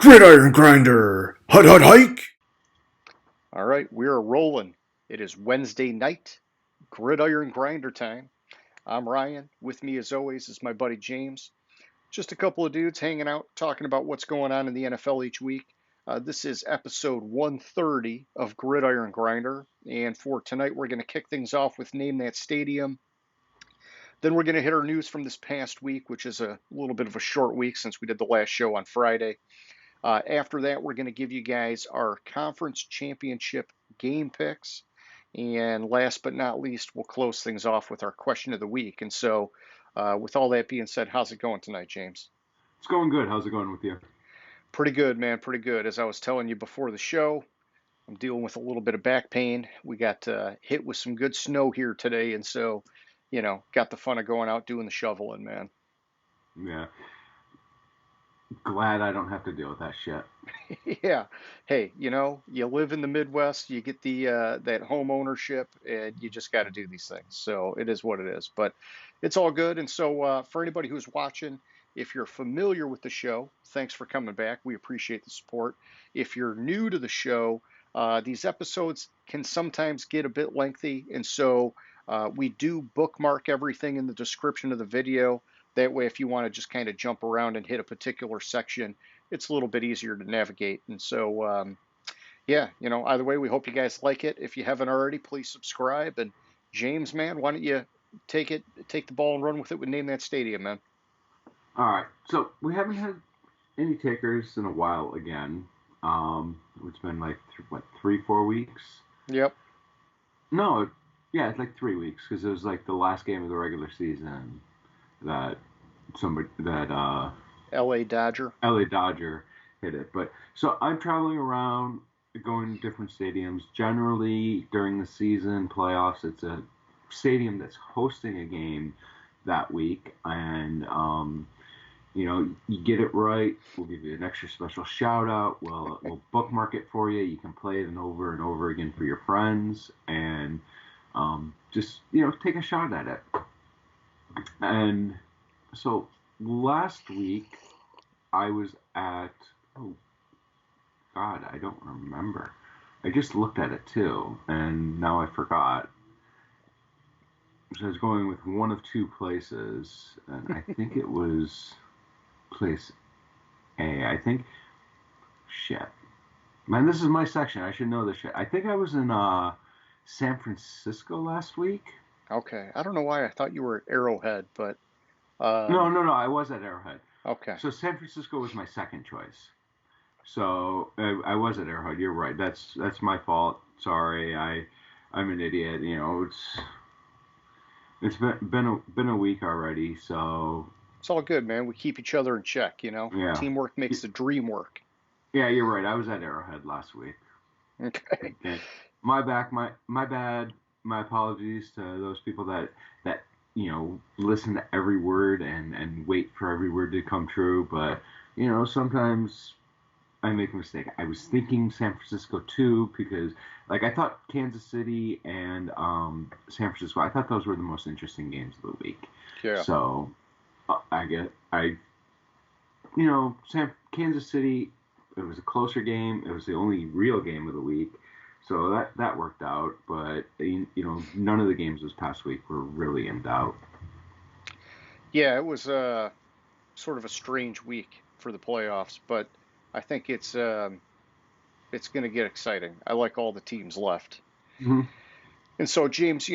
Gridiron Grinder! Hut hut hike! All right, we are rolling. It is Wednesday night, Gridiron Grinder time. I'm Ryan. With me, as always, is my buddy James. Just a couple of dudes hanging out, talking about what's going on in the NFL each week. This is episode 130 of Gridiron Grinder. And for tonight, we're going to kick things off with Name That Stadium. Then we're going to hit our news from this past week, which is a little bit of a short week since we did the last show on Friday. After that, we're going to give you guys our conference championship game picks. And last but not least, we'll close things off with our question of the week. And so, with all that being said, how's it going tonight, James? It's going good. How's it going with you? Pretty good, man. Pretty good. As I was telling you before the show, I'm dealing with a little bit of back pain. We got hit with some good snow here today. And so, got the fun of going out doing the shoveling, man. Yeah. Glad I don't have to deal with that shit. Yeah. Hey, you live in the Midwest, you get the that home ownership, and you just got to do these things. So it is what it is. But it's all good. And so for anybody who's watching, if you're familiar with the show, thanks for coming back. We appreciate the support. If you're new to the show, these episodes can sometimes get a bit lengthy, and so we do bookmark everything in the description of the video. That way, if you want to just kind of jump around and hit a particular section, it's a little bit easier to navigate. And so, yeah, either way, we hope you guys like it. If you haven't already, please subscribe. And James, man, why don't you take the ball and run with it with Name That Stadium, man? All right. So we haven't had any takers in a while again. It's been like, 3-4 weeks? Yep. No, yeah, it's like 3 weeks because it was like the last game of the regular season that L.A. Dodger. LA Dodger hit it. But so I'm traveling around, going to different stadiums. Generally, during the season playoffs, it's a stadium that's hosting a game that week, and you get it right, we'll give you an extra special shout out. We'll bookmark it for you. You can play it over and over again for your friends, and just take a shot at it. And so last week I was at, oh God, I don't remember. I just looked at it too, and now I forgot. So I was going with one of two places, and I think it was place A. I think, shit. Man, this is my section. I should know this shit. I think I was in San Francisco last week. Okay. I don't know why I thought you were at Arrowhead, but No, I was at Arrowhead. okay. So San Francisco was my second choice. So I was at Arrowhead. You're right. That's my fault. Sorry. I'm an idiot. It's been a week already. So It's all good, man. We keep each other in check, yeah. Teamwork makes the dream work. Yeah, you're right. I was at Arrowhead last week. Okay. Okay. My bad. My apologies to those people that listen to every word and wait for every word to come true. But sometimes I make a mistake. I was thinking San Francisco too because I thought Kansas City and San Francisco. I thought those were the most interesting games of the week. Yeah. So Kansas City. It was a closer game. It was the only real game of the week. So that worked out, but none of the games this past week were really in doubt. Yeah, it was sort of a strange week for the playoffs, but I think it's going to get exciting. I like all the teams left. Mm-hmm. And so, James,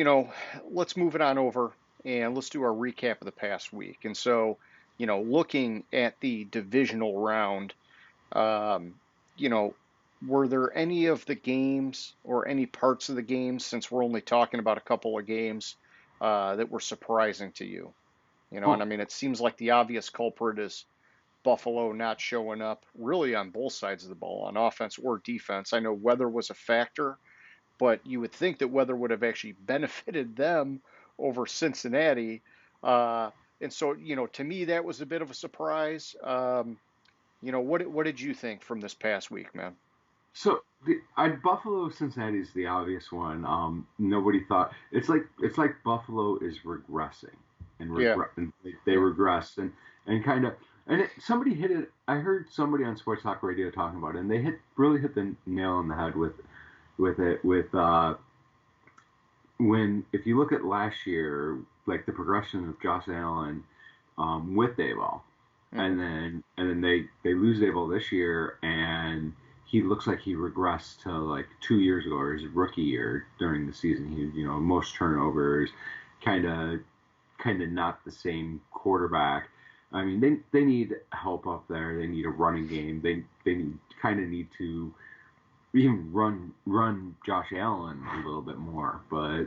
let's move it on over and let's do our recap of the past week. And so, looking at the divisional round, um, you know, were there any of the games or any parts of the games, since we're only talking about a couple of games, that were surprising to you? And I Oh, mean, it seems like the obvious culprit is Buffalo not showing up really on both sides of the ball, on offense or defense. I know weather was a factor, but you would think that weather would have actually benefited them over Cincinnati. Uh, and so, to me, that was a bit of a surprise. What did you think from this past week, man? so Buffalo Cincinnati is the obvious one. Nobody thought it's like Buffalo is regressing and Yeah, they regressed and kind of. And somebody hit it. I heard somebody on sports talk radio talking about it, and they really hit the nail on the head with it. When if you look at last year, like the progression of Josh Allen with Dayball, Hmm. and then they lose Dayball this year, and he looks like he regressed to like 2 years ago or his rookie year during the season. He most turnovers, kind of not the same quarterback. I mean, they need help up there. They need a running game. They kind of need to even run Josh Allen a little bit more. But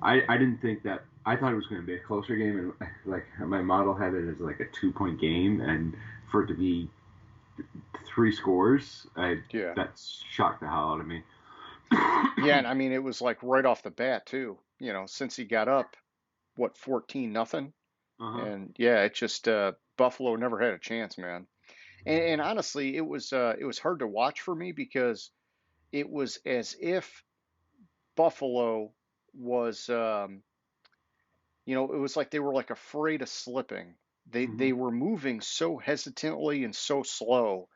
I didn't think that. I thought it was going to be a closer game, and like my model had it as like a 2 point game, and for it to be 3 scores, Yeah. that shocked the hell out of me. Yeah, and I mean it was like right off the bat too. Since he got up, what, 14-0, Uh-huh. and yeah, it just Buffalo never had a chance, man. And honestly, it was hard to watch for me because it was as if Buffalo was it was like they were like afraid of slipping. They Hmm. were moving so hesitantly and so slow,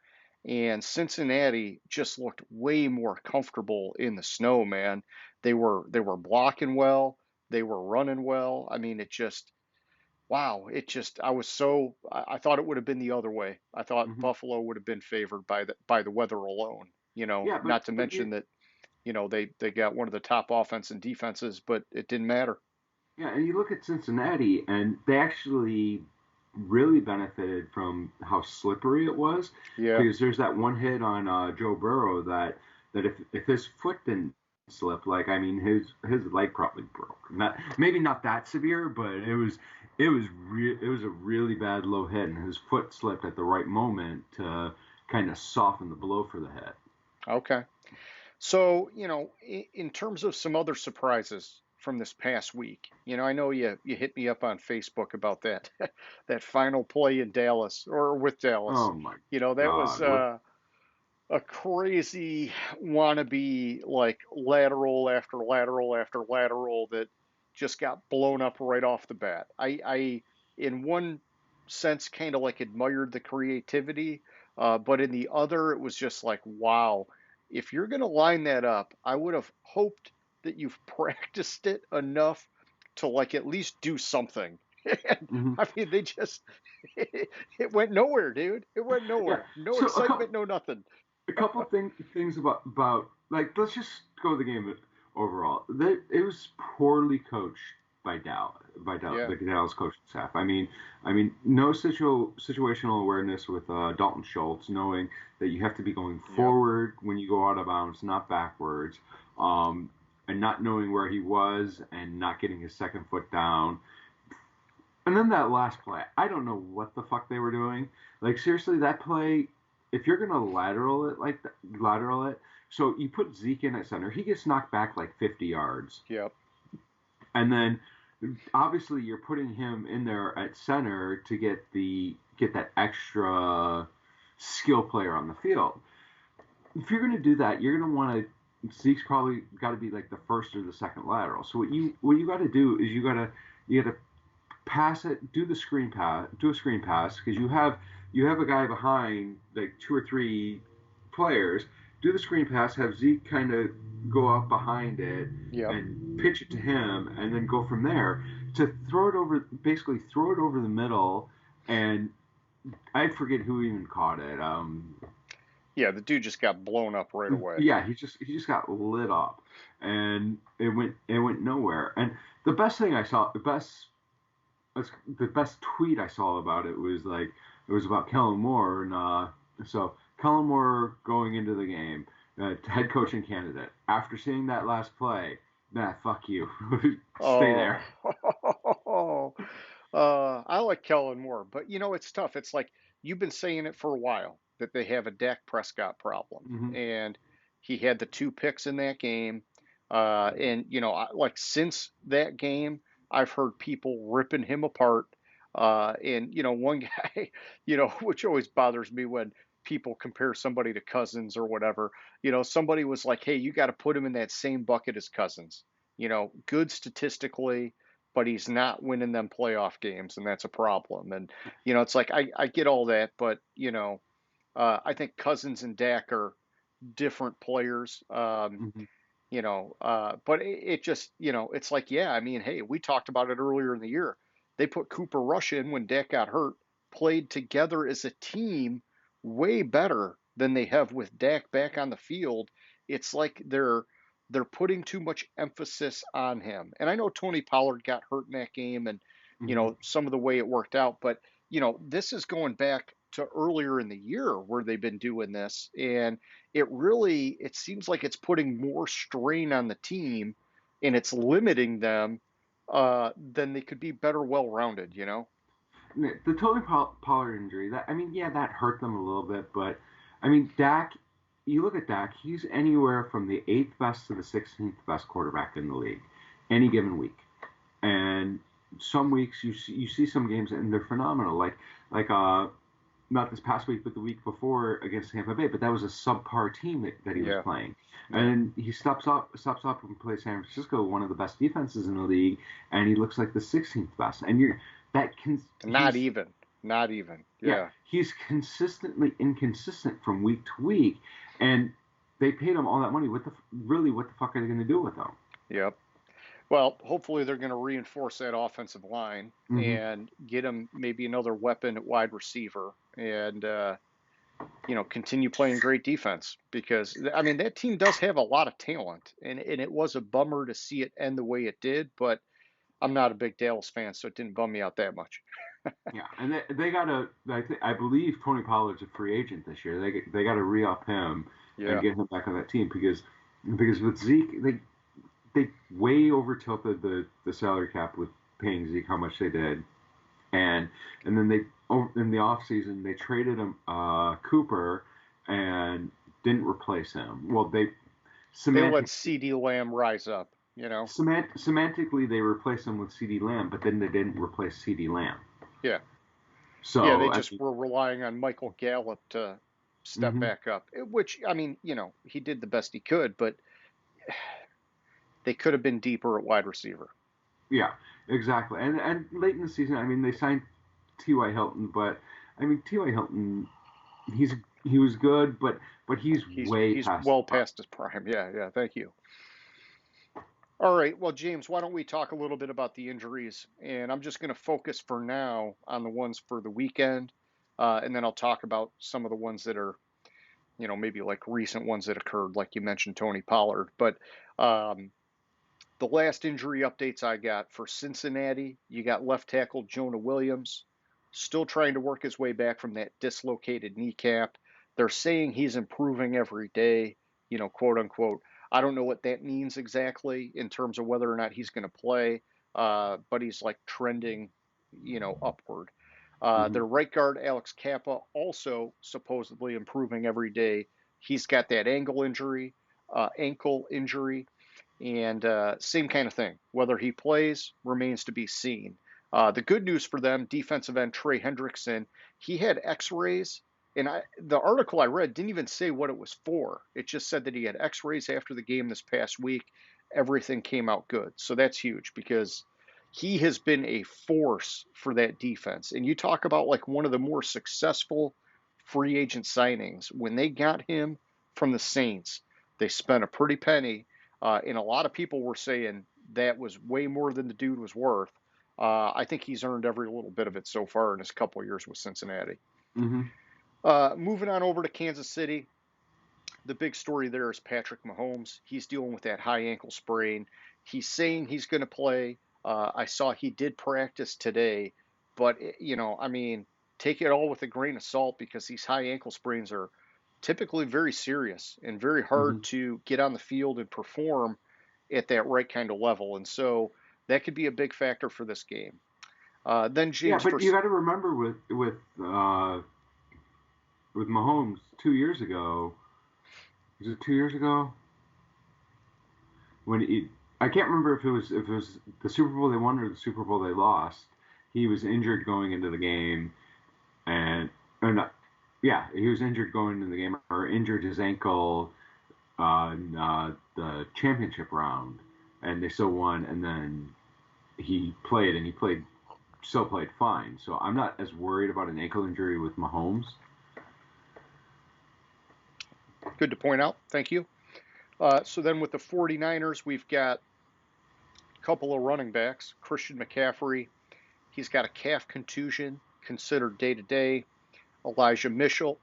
and Cincinnati just looked way more comfortable in the snow, man. They were blocking well, they were running well. I mean, it just wow, I thought it would have been the other way. I thought Hmm. Buffalo would have been favored by the weather alone. Yeah, Not to but you mention that, they got one of the top offense and defenses, but it didn't matter. Yeah, and you look at Cincinnati, and they actually really benefited from how slippery it was, Yeah. because there's that one hit on Joe Burrow that if his foot didn't slip, like I mean his leg probably broke. Not maybe not that severe, but it was a really bad low hit, and his foot slipped at the right moment to kind of soften the blow for the hit. Okay. So, in terms of some other surprises from this past week, I know you hit me up on Facebook about that that final play in Dallas or with Dallas. Oh my That was God! What? a crazy wannabe like lateral after lateral after lateral that just got blown up right off the bat. I in one sense kind of like admired the creativity, but in the other it was just like, wow, if you're gonna line that up, I would have hoped that you've practiced it enough to like at least do something. And Mm-hmm. I mean, they just it went nowhere, dude. It went Yeah. nowhere. No So excitement, no nothing. a couple things about like let's just go with the game overall. It was poorly coached Yeah. the Dallas coaching staff. I mean, no situational awareness with Dalton Schultz, knowing that you have to be going Yep. forward when you go out of bounds, not backwards, um, and not knowing where he was and not getting his second foot down. And then that last play, I don't know what the fuck they were doing. Like seriously, that play, if you're gonna lateral it, so you put Zeke in at center, he gets knocked back like 50 yards, Yep. and then obviously you're putting him in there at center to get that extra skill player on the field. If you're gonna do that, you're gonna want to. Zeke's probably got to be like the first or the second lateral. So what you got to do is you got to pass it, do a screen pass because you have a guy behind like two or three players. Do the screen pass, have Zeke kind of go up behind it Yep. and pitch it to him, and then go from there to throw it over, basically throw it over the middle, and I forget who even caught it. Yeah, the dude just got blown up right away. Yeah, he just got lit up, and it went nowhere. And the best thing I saw, the best tweet I saw about it was like it was about Kellen Moore, and so Kellen Moore going into the game, head coaching candidate. After seeing that last play, nah, fuck you, stay there. Oh, I like Kellen Moore, but it's tough. It's like you've been saying it for a while that they have a Dak Prescott problem, Hmm. and he had the two picks in that game. And like since that game, I've heard people ripping him apart. And one guy, which always bothers me when people compare somebody to Cousins or whatever. Somebody was like, "Hey, you got to put him in that same bucket as Cousins." Good statistically, but he's not winning them playoff games, and that's a problem. And it's like I get all that, but I think Cousins and Dak are different players. Hmm. But it just, it's like, yeah, I mean, hey, we talked about it earlier in the year. They put Cooper Rush in when Dak got hurt, played together as a team way better than they have with Dak back on the field. It's like they're putting too much emphasis on him. And I know Tony Pollard got hurt in that game and, Hmm. some of the way it worked out, but this is going back to earlier in the year where they've been doing this, and it seems like it's putting more strain on the team and it's limiting them than they could be better well-rounded. The Tony Pollard injury, that I mean, yeah, that hurt them a little bit, but I mean, Dak. You look at Dak; he's anywhere from the eighth best to the 16th best quarterback in the league, any given week. And some weeks you see some games and they're phenomenal, like not this past week, but the week before against Tampa Bay. But that was a subpar team that he was Yeah, playing, yeah. and he steps up and plays San Francisco, one of the best defenses in the league, and he looks like the 16th best. And you're that can Not he's even. Not even. yeah, Yeah. he's consistently inconsistent from week to week, and they paid him all that money. What the fuck are they going to do with him? Yep. Well, hopefully they're going to reinforce that offensive line Hmm. and get him maybe another weapon at wide receiver and continue playing great defense because I mean that team does have a lot of talent and it was a bummer to see it end the way it did, but I'm not a big Dallas fan, so it didn't bum me out that much. Yeah, and they got to. I believe Tony Pollard's a free agent this year. They got to re-up him and Yeah. get him back on that team because with Zeke they way over tilted the salary cap with paying Zeke how much they did, and then in the off season they traded him Cooper and didn't replace him. Well, they They let semantic CD Lamb rise up. semantically they replaced him with CD Lamb, but then they didn't replace CD Lamb. Yeah. Yeah, they So I just were relying on Michael Gallup to step mean, back up, which I mean, he did the best he could, but they could have been deeper at wide receiver. yeah, exactly. And late in the season, I mean, they signed T.Y. Hilton, but I mean, T.Y. Hilton, he's he was good, but he's way He's past his well prime. past his prime. Yeah, yeah, thank you. All right, well, James, why don't we talk a little bit about the injuries? And I'm just going to focus for now on the ones for the weekend, and then I'll talk about some of the ones that are, maybe like recent ones that occurred, like you mentioned, Tony Pollard. But um, the last injury updates I got for Cincinnati, you got left tackle Jonah Williams, still trying to work his way back from that dislocated kneecap. They're saying he's improving every day, quote unquote. I don't know what that means exactly in terms of whether or not he's going to play, but he's like trending, upward. Hmm. Their right guard, Alex Kappa, also supposedly improving every day. He's got that ankle injury, and same kind of thing. Whether he plays remains to be seen. The good news for them, defensive end Trey Hendrickson, he had X-rays, and the article I read didn't even say what it was for. It just said that he had X-rays after the game this past week. Everything came out good, so that's huge because he has been a force for that defense. And you talk about like one of the more successful free agent signings when they got him from the Saints. They spent a pretty penny, and a lot of people were saying that was way more than the dude was worth. I think he's earned every little bit of it so far in his couple of years with Cincinnati. Hmm. Moving on over to Kansas City, the big story there is Patrick Mahomes. He's dealing with that high ankle sprain. He's saying he's going to play. I saw he did practice today, but I mean, take it all with a grain of salt because these high ankle sprains are typically very serious and very Hmm. hard to get on the field and perform at that right kind of level. And so that could be a big factor for this game. Then Yeah, James for but you got to remember with Mahomes 2 years ago. Was it 2 years ago when he? I can't remember if it was the Super Bowl they won or the Super Bowl they lost. He was injured going into the game, and or not, yeah, he was injured going into the game or injured his ankle in the championship round, and they still won. And then he played, and he still played fine. So I'm not as worried about an ankle injury with Mahomes. Good to point out. Thank you. So then with the 49ers, we've got a couple of running backs. Christian McCaffrey, he's got a calf contusion, considered day-to-day. Elijah Mitchell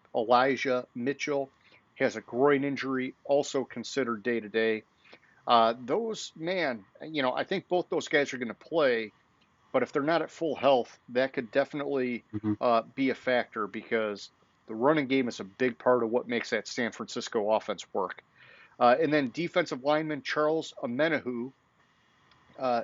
has a groin injury, also considered day-to-day. I think both those guys are going to play, but if they're not at full health, that could definitely Mm-hmm. be a factor because the running game is a big part of what makes that San Francisco offense work. And then defensive lineman Charles Amenahu,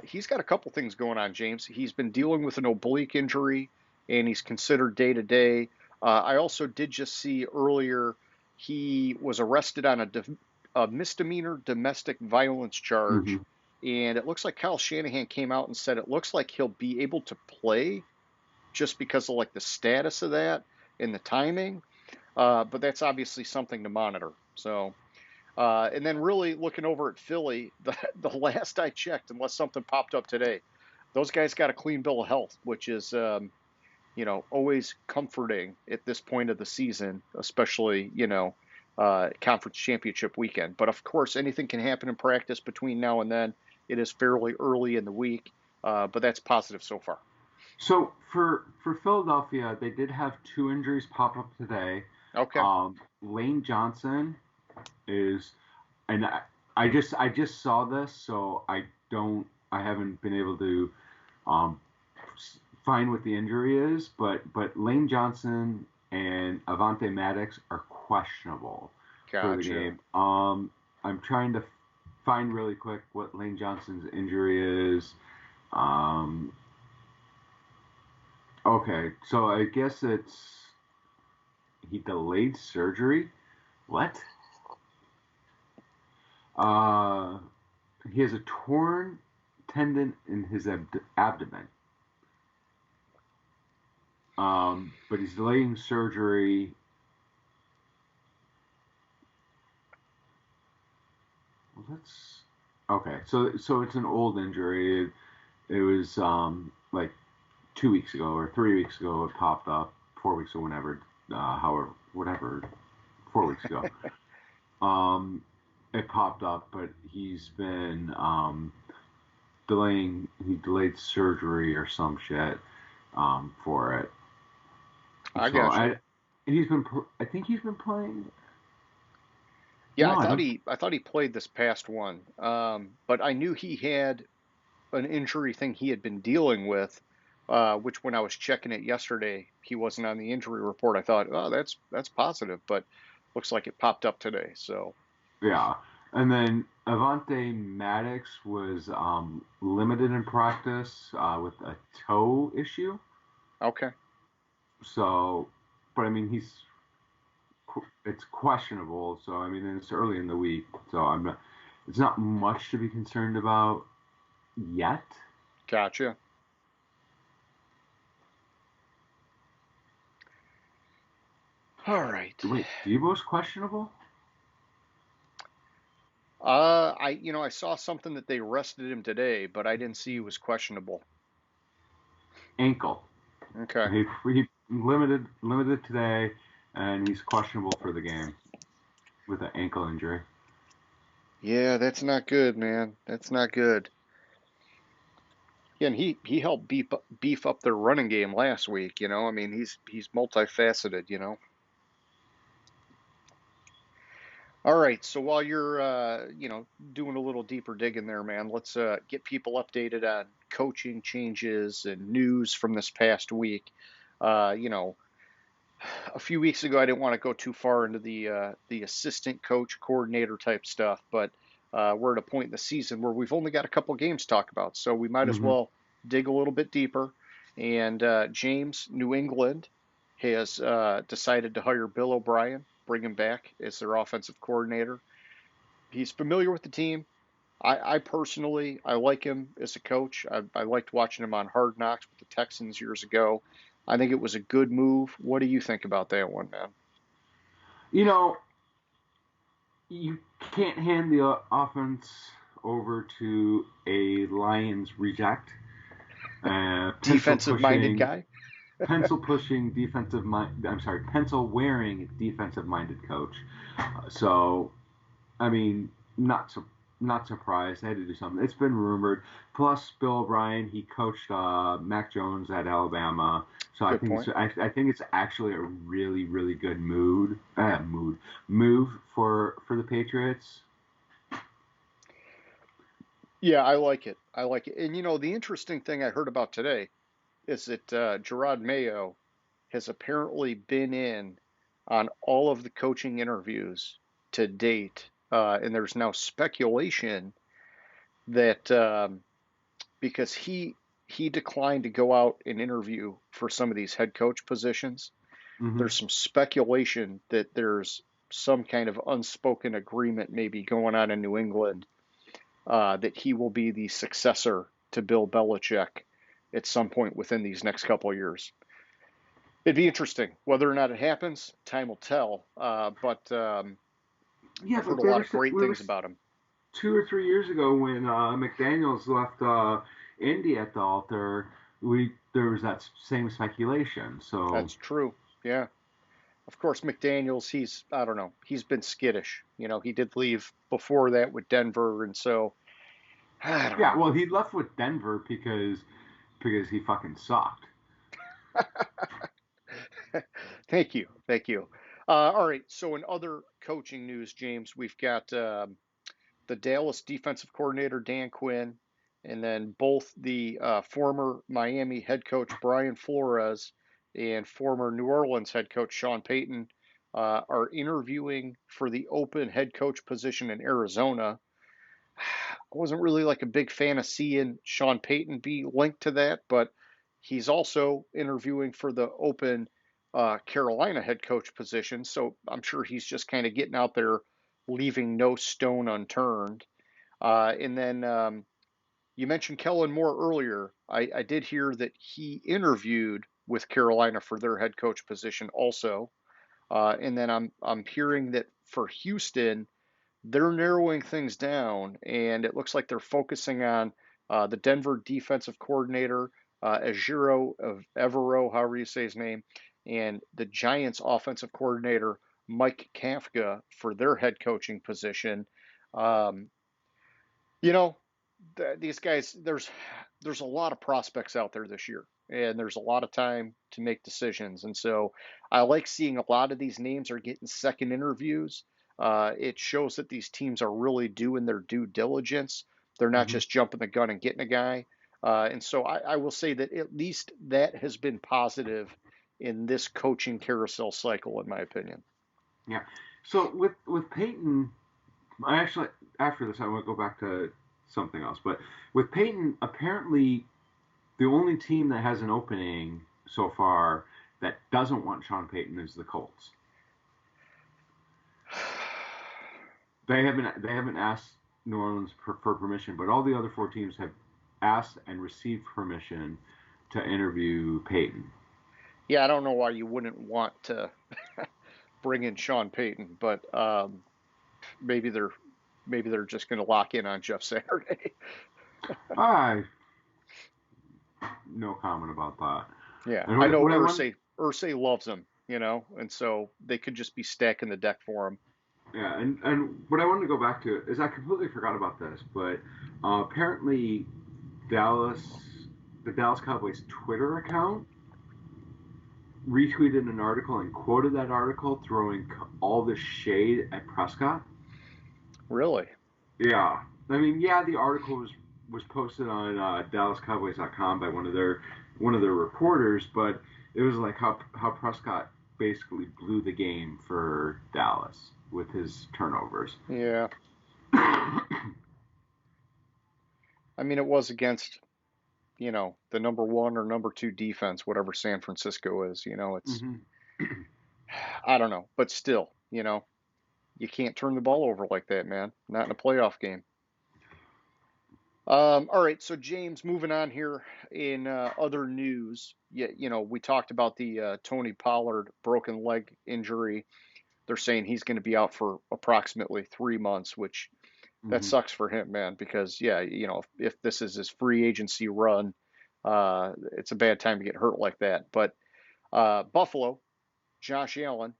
he's got a couple things going on, James. He's been dealing with an oblique injury, and he's considered day to day. I also did just see earlier he was arrested on a misdemeanor domestic violence charge, Mm-hmm. and it looks like Kyle Shanahan came out and said it looks like he'll be able to play just because of like the status of that and the timing. But that's obviously something to monitor. So. And then really looking over at Philly, the last I checked, unless something popped up today, those guys got a clean bill of health, which is, always comforting at this point of the season, especially, conference championship weekend. But of course, anything can happen in practice between now and then. It is fairly early in the week, but that's positive so far. So for Philadelphia, they did have 2 injuries pop up today. Okay. Lane Johnson is, and I just saw this, so I haven't been able to find what the injury is, but Lane Johnson and Avante Maddox are questionable for the Gotcha. game. I'm trying to find really quick what Lane Johnson's injury is. Okay, so I guess he delayed surgery. What? He has a torn tendon in his abdomen. But he's delaying surgery. Well, that's okay. So it's an old injury. It was like 2 weeks ago or 3 weeks ago. It popped up. 4 weeks or whatever. 4 weeks ago. It popped up, but he's been delaying. He delayed surgery or some shit for it. I got you. I think he's been playing. Yeah, No, I don't. I thought he played this past one, but I knew he had an injury thing he had been dealing with, which when I was checking it yesterday, he wasn't on the injury report. I thought, oh, that's positive, but looks like it popped up today. So Yeah, and then Avante Maddox was limited in practice with a toe issue. okay, So, but I mean, it's questionable. So I mean, it's early in the week, so I'm not. It's not much to be concerned about yet. gotcha. All right. Wait, Debo's questionable? I saw something that they arrested him today, but I didn't see he was questionable. Ankle. Okay. He limited today, and he's questionable for the game with an ankle injury. Yeah, that's not good, man. That's not good. Yeah, and he helped beef up their running game last week. I mean, he's multifaceted. All right, so while you're doing a little deeper digging there, man, let's get people updated on coaching changes and news from this past week. Uh, you know, a few weeks ago, I didn't want to go too far into the assistant coach coordinator type stuff, but we're at a point in the season where we've only got a couple games to talk about, so we might as Mm-hmm. well dig a little bit deeper. And James, New England, has decided to hire Bill O'Brien, bring him back as their offensive coordinator. He's familiar with the team. I personally, I like him as a coach. I liked watching him on Hard Knocks with the Texans years ago. I think it was a good move. What do you think about that one, man? You know, you can't hand the offense over to a Lions reject. Pencil Defensive-minded pushing, guy. pencil pushing defensive mind. I'm sorry, pencil wearing defensive minded coach. So I mean, not surprised. They had to do something. It's been rumored. Plus, Bill O'Brien, he coached Mac Jones at Alabama, so Good point. I think it's actually a really really good move for the Patriots. Yeah, I like it. I like it. And the interesting thing I heard about today is that Gerard Mayo has apparently been in on all of the coaching interviews to date, and there's now speculation that because he declined to go out and interview for some of these head coach positions, Mm-hmm. there's some speculation that there's some kind of unspoken agreement maybe going on in New England that he will be the successor to Bill Belichick at some point within these next couple of years. It'd be interesting. Whether or not it happens, time will tell. But Yeah, I've heard but a lot of great things about him. 2 or 3 years ago when McDaniels left Indy at the altar, there was that same speculation. So That's true. Yeah. Of course, McDaniels, I don't know, he's been skittish. He did leave before that with Denver. And so, I don't yeah, know. well, he left with Denver because he fucking sucked. Thank you. Thank you. All right. So, in other coaching news, James, we've got the Dallas defensive coordinator, Dan Quinn, and then both the former Miami head coach, Brian Flores, and former New Orleans head coach, Sean Payton, are interviewing for the open head coach position in Arizona. I wasn't really like a big fan of seeing Sean Payton be linked to that, but he's also interviewing for the open Carolina head coach position. So I'm sure he's just kind of getting out there, leaving no stone unturned. And then you mentioned Kellen Moore earlier. I did hear that he interviewed with Carolina for their head coach position also. And then I'm hearing that for Houston, they're narrowing things down, and it looks like they're focusing on the Denver defensive coordinator, Ejiro of Evero, however you say his name, and the Giants offensive coordinator, Mike Kafka, for their head coaching position. Um, you know, these guys, there's a lot of prospects out there this year, and there's a lot of time to make decisions. And so I like seeing a lot of these names are getting second interviews. It shows that these teams are really doing their due diligence. They're not Hmm. just jumping the gun and getting a guy. And so I will say that at least that has been positive in this coaching carousel cycle, in my opinion. Yeah. So with Peyton, I actually after this I want to go back to something else. But with Peyton, apparently the only team that has an opening so far that doesn't want Sean Payton is the Colts. They haven't asked New Orleans for permission, but all the other four teams have asked and received permission to interview Payton. Yeah, I don't know why you wouldn't want to bring in Sean Payton, but maybe they're just going to lock in on Jeff Saturday. I no comment about that. Yeah, And I know what I want, Ursay loves him, and so they could just be stacking the deck for him. yeah, and what I wanted to go back to is I completely forgot about this, but apparently Dallas, the Dallas Cowboys Twitter account retweeted an article and quoted that article, throwing all this shade at Prescott. Really? Yeah, I mean, yeah, the article was posted on DallasCowboys.com by one of their reporters, but it was like how Prescott basically blew the game for Dallas with his turnovers. Yeah. I mean, it was against, the number one or number two defense, whatever San Francisco is. It's Mm-hmm. I don't know, but still, you can't turn the ball over like that, man. Not in a playoff game. All right, so James, moving on here in other news, we talked about the Tony Pollard broken leg injury. They're saying he's going to be out for approximately 3 months, which that Mm-hmm. sucks for him, man, because yeah, if this is his free agency run, It's a bad time to get hurt like that. But Buffalo, Josh Allen,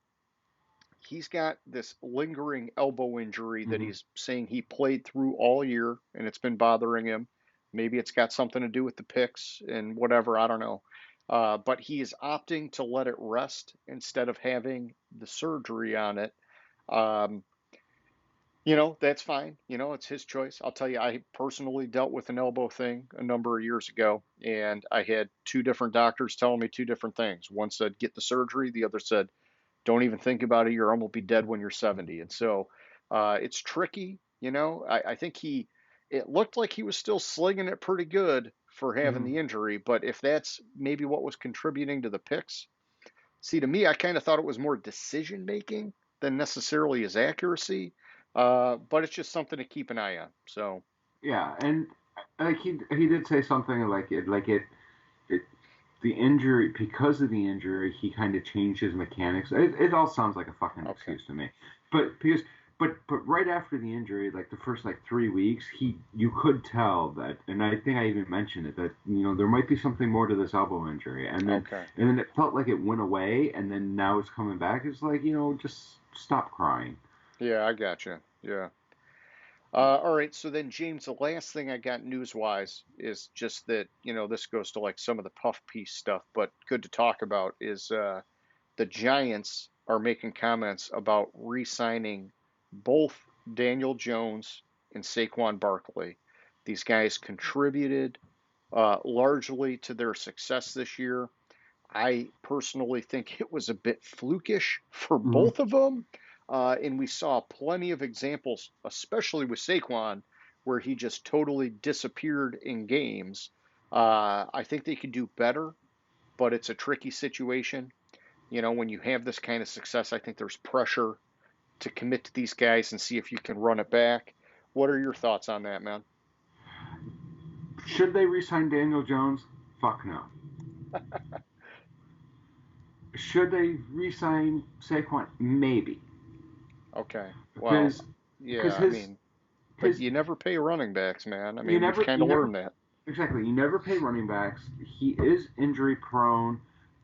he's got this lingering elbow injury that Mm-hmm. he's saying he played through all year and it's been bothering him. Maybe it's got something to do with the picks and whatever, I don't know. But he is opting to let it rest instead of having the surgery on it. Um, that's fine. It's his choice. I'll tell you, I personally dealt with an elbow thing a number of years ago, and I had two different doctors telling me two different things. One said, get the surgery. The other said, don't even think about it. Your arm will be dead when you're 70. And so it's tricky. I think it looked like he was still slinging it pretty good for having Mm-hmm. the injury. But if that's maybe what was contributing to the picks, see, to me, I kind of thought it was more decision making than necessarily his accuracy. But it's just something to keep an eye on. So, Yeah, and like he did say something it the injury, because of the injury, he kind of changed his mechanics. It all sounds like a fucking okay. excuse to me, but right after the injury, like the first like 3 weeks, you could tell that, and I think I even mentioned it, that there might be something more to this elbow injury, Okay. and then it felt like it went away, and then now it's coming back. It's like, just stop crying. Yeah, I gotcha. Yeah. All right, so then James, the last thing I got news-wise is just that, this goes to like some of the puff piece stuff, but good to talk about is the Giants are making comments about re-signing both Daniel Jones and Saquon Barkley. These guys contributed largely to their success this year. I personally think it was a bit flukish for Mm-hmm. both of them. And we saw plenty of examples, especially with Saquon, where he just totally disappeared in games. I think they could do better, but it's a tricky situation. When you have this kind of success, I think there's pressure to commit to these guys and see if you can run it back. What are your thoughts on that, man? Should they re-sign Daniel Jones? Fuck no. Should they re-sign Saquon? Maybe, Okay. Well, because yeah, I his mean, but his you never pay running backs, man. I you mean, we've never kind you of never learned that. exactly, you never pay running backs. He is injury prone,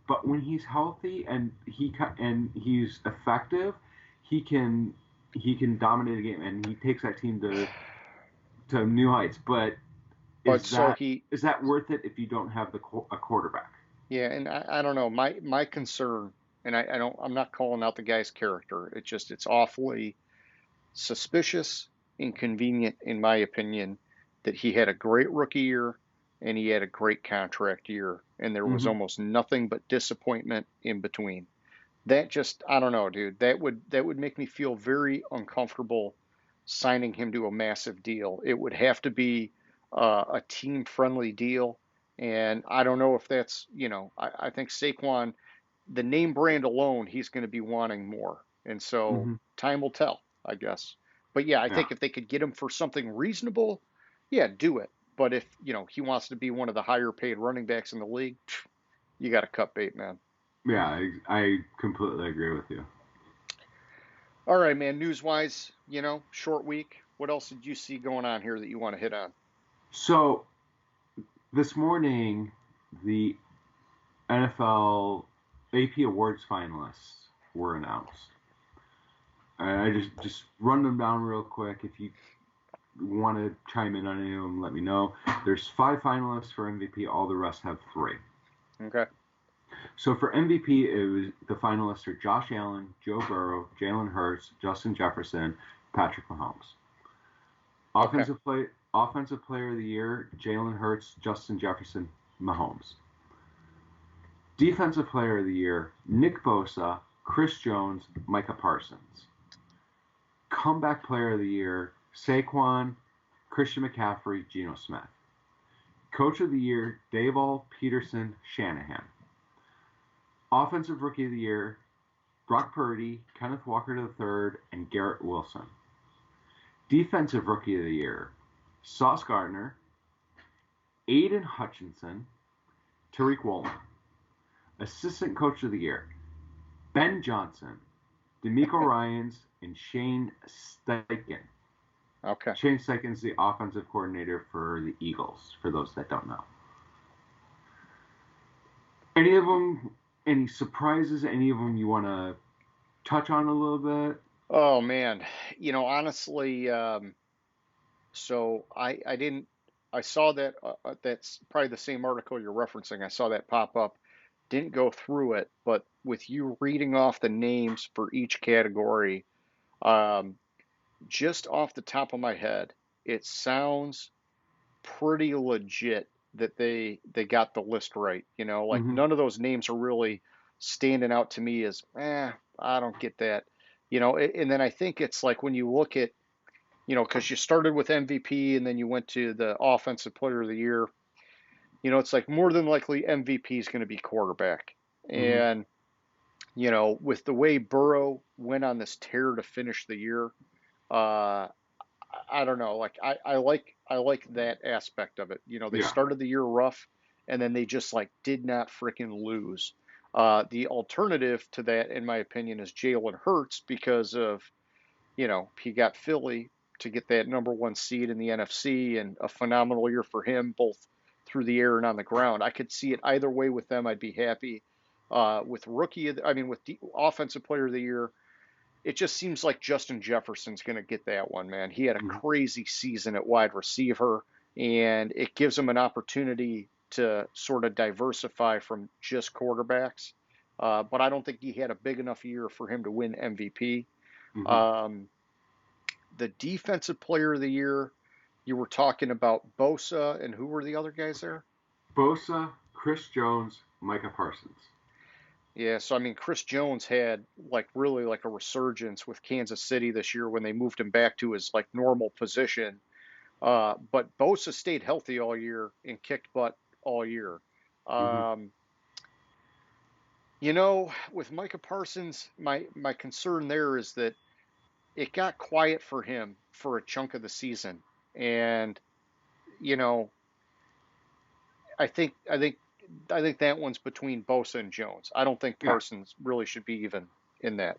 but when he's healthy and he's effective, he can he can dominate a game, and he takes that team to new heights. But But is so that he, is that worth it if you don't have a quarterback? yeah, and I don't know. My concern, and I'm not calling out the guy's character. It's awfully suspicious, inconvenient, in my opinion, that he had a great rookie year and he had a great contract year, and there was Mm-hmm. almost nothing but disappointment in between. That just, I don't know, dude. That would make me feel very uncomfortable signing him to a massive deal. It would have to be a team friendly deal, and I don't know if that's, I think Saquon, the name brand alone, he's going to be wanting more, and so Mm-hmm. time will tell, I guess. But yeah, I Yeah. think if they could get him for something reasonable, yeah, do it. But if he wants to be one of the higher paid running backs in the league, you got to cut bait, man. Yeah, I completely agree with you. All right, man. News wise, short week. What else did you see going on here that you want to hit on? So this morning, the NFL AP Awards finalists were announced. I just run them down real quick. If you want to chime in on any of them, let me know. There's 5 finalists for MVP. All the rest have 3. Okay. So for MVP, the finalists are Josh Allen, Joe Burrow, Jalen Hurts, Justin Jefferson, Patrick Mahomes. Okay. Offensive Player of the Year, Jalen Hurts, Justin Jefferson, Mahomes. Defensive Player of the Year, Nick Bosa, Chris Jones, Micah Parsons. Comeback Player of the Year, Saquon, Christian McCaffrey, Geno Smith. Coach of the Year, Daval Peterson, Shanahan. Offensive Rookie of the Year, Brock Purdy, Kenneth Walker III, and Garrett Wilson. Defensive Rookie of the Year, Sauce Gardner, Aiden Hutchinson, Tariq Woolen. Assistant Coach of the Year, Ben Johnson, D'Amico Ryans, and Shane Steichen. Okay. Shane Steichen's the offensive coordinator for the Eagles, for those that don't know. Any of them? Any surprises? Any of them you want to touch on a little bit? Oh man, honestly, so I didn't I saw that that's probably the same article you're referencing. I saw that pop up. Didn't go through it, but with you reading off the names for each category, um, just off the top of my head, it sounds pretty legit that they got the list right. Like Mm-hmm. none of those names are really standing out to me as, I don't get that. And then I think it's like when you look at, because you started with MVP and then you went to the Offensive Player of the Year. It's like more than likely MVP is going to be quarterback. Mm-hmm. And, with the way Burrow went on this tear to finish the year, uh, I don't know. Like I like that aspect of it. They Yeah. started the year rough, and then they just like did not freaking lose. The alternative to that, in my opinion, is Jalen Hurts because of he got Philly to get that number one seed in the NFC, and a phenomenal year for him, both through the air and on the ground. I could see it either way with them. I'd be happy. With with the offensive player of the year, it just seems like Justin Jefferson's going to get that one, man. He had a Mm-hmm. crazy season at wide receiver, and it gives him an opportunity to sort of diversify from just quarterbacks. But I don't think he had a big enough year for him to win MVP. Mm-hmm. Um, the defensive player of the year, you were talking about Bosa, and who were the other guys there? Bosa, Chris Jones, Micah Parsons. Yeah, so Chris Jones had like really like a resurgence with Kansas City this year when they moved him back to his like normal position. But Bosa stayed healthy all year and kicked butt all year. Mm-hmm. Um, with Micah Parsons, my concern there is that it got quiet for him for a chunk of the season, and you know, I think I think I think that one's between Bosa and Jones. I don't think Yeah. Parsons really should be even in that.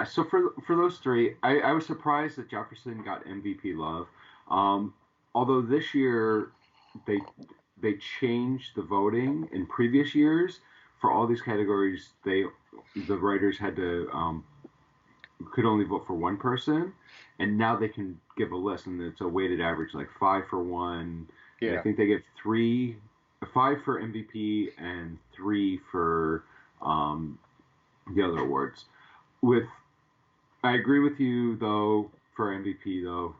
So for those three, I was surprised that Jefferson got MVP love. Um, Although this year they they changed the voting in previous years for all these categories. The writers had to could only vote for one person, and now they can give a list, and it's a weighted average, like five for one, and I Yeah. think they get five for MVP and three for um, the other awards. With I agree with you though for MVP though.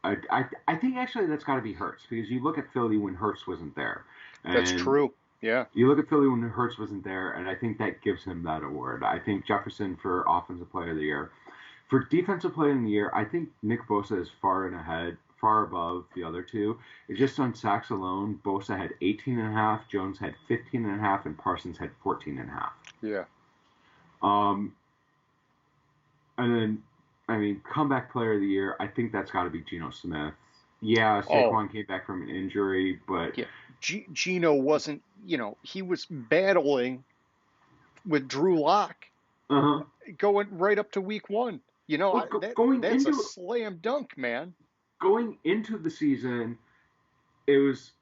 I think actually that's got to be Hurts because you look at Philly when Hurts wasn't there, That's and true. Yeah. you look at Philly when Hurts wasn't there, and I think that gives him that award. I think Jefferson for Offensive Player of the Year. For Defensive Player of the Year, I think Nick Bosa is far and ahead, far above the other two. It's just on sacks alone, Bosa had 18 and a half, Jones had 15 and a half, and Parsons had 14 and a half. Yeah. Um, and then, Comeback Player of the Year, I think that's got to be Geno Smith. Yeah, Oh, Saquon came back from an injury, but yeah. Gino wasn't, he was battling with Drew Lock uh-huh. going right up to week one. Well, That's a slam dunk, man. going into the season, it was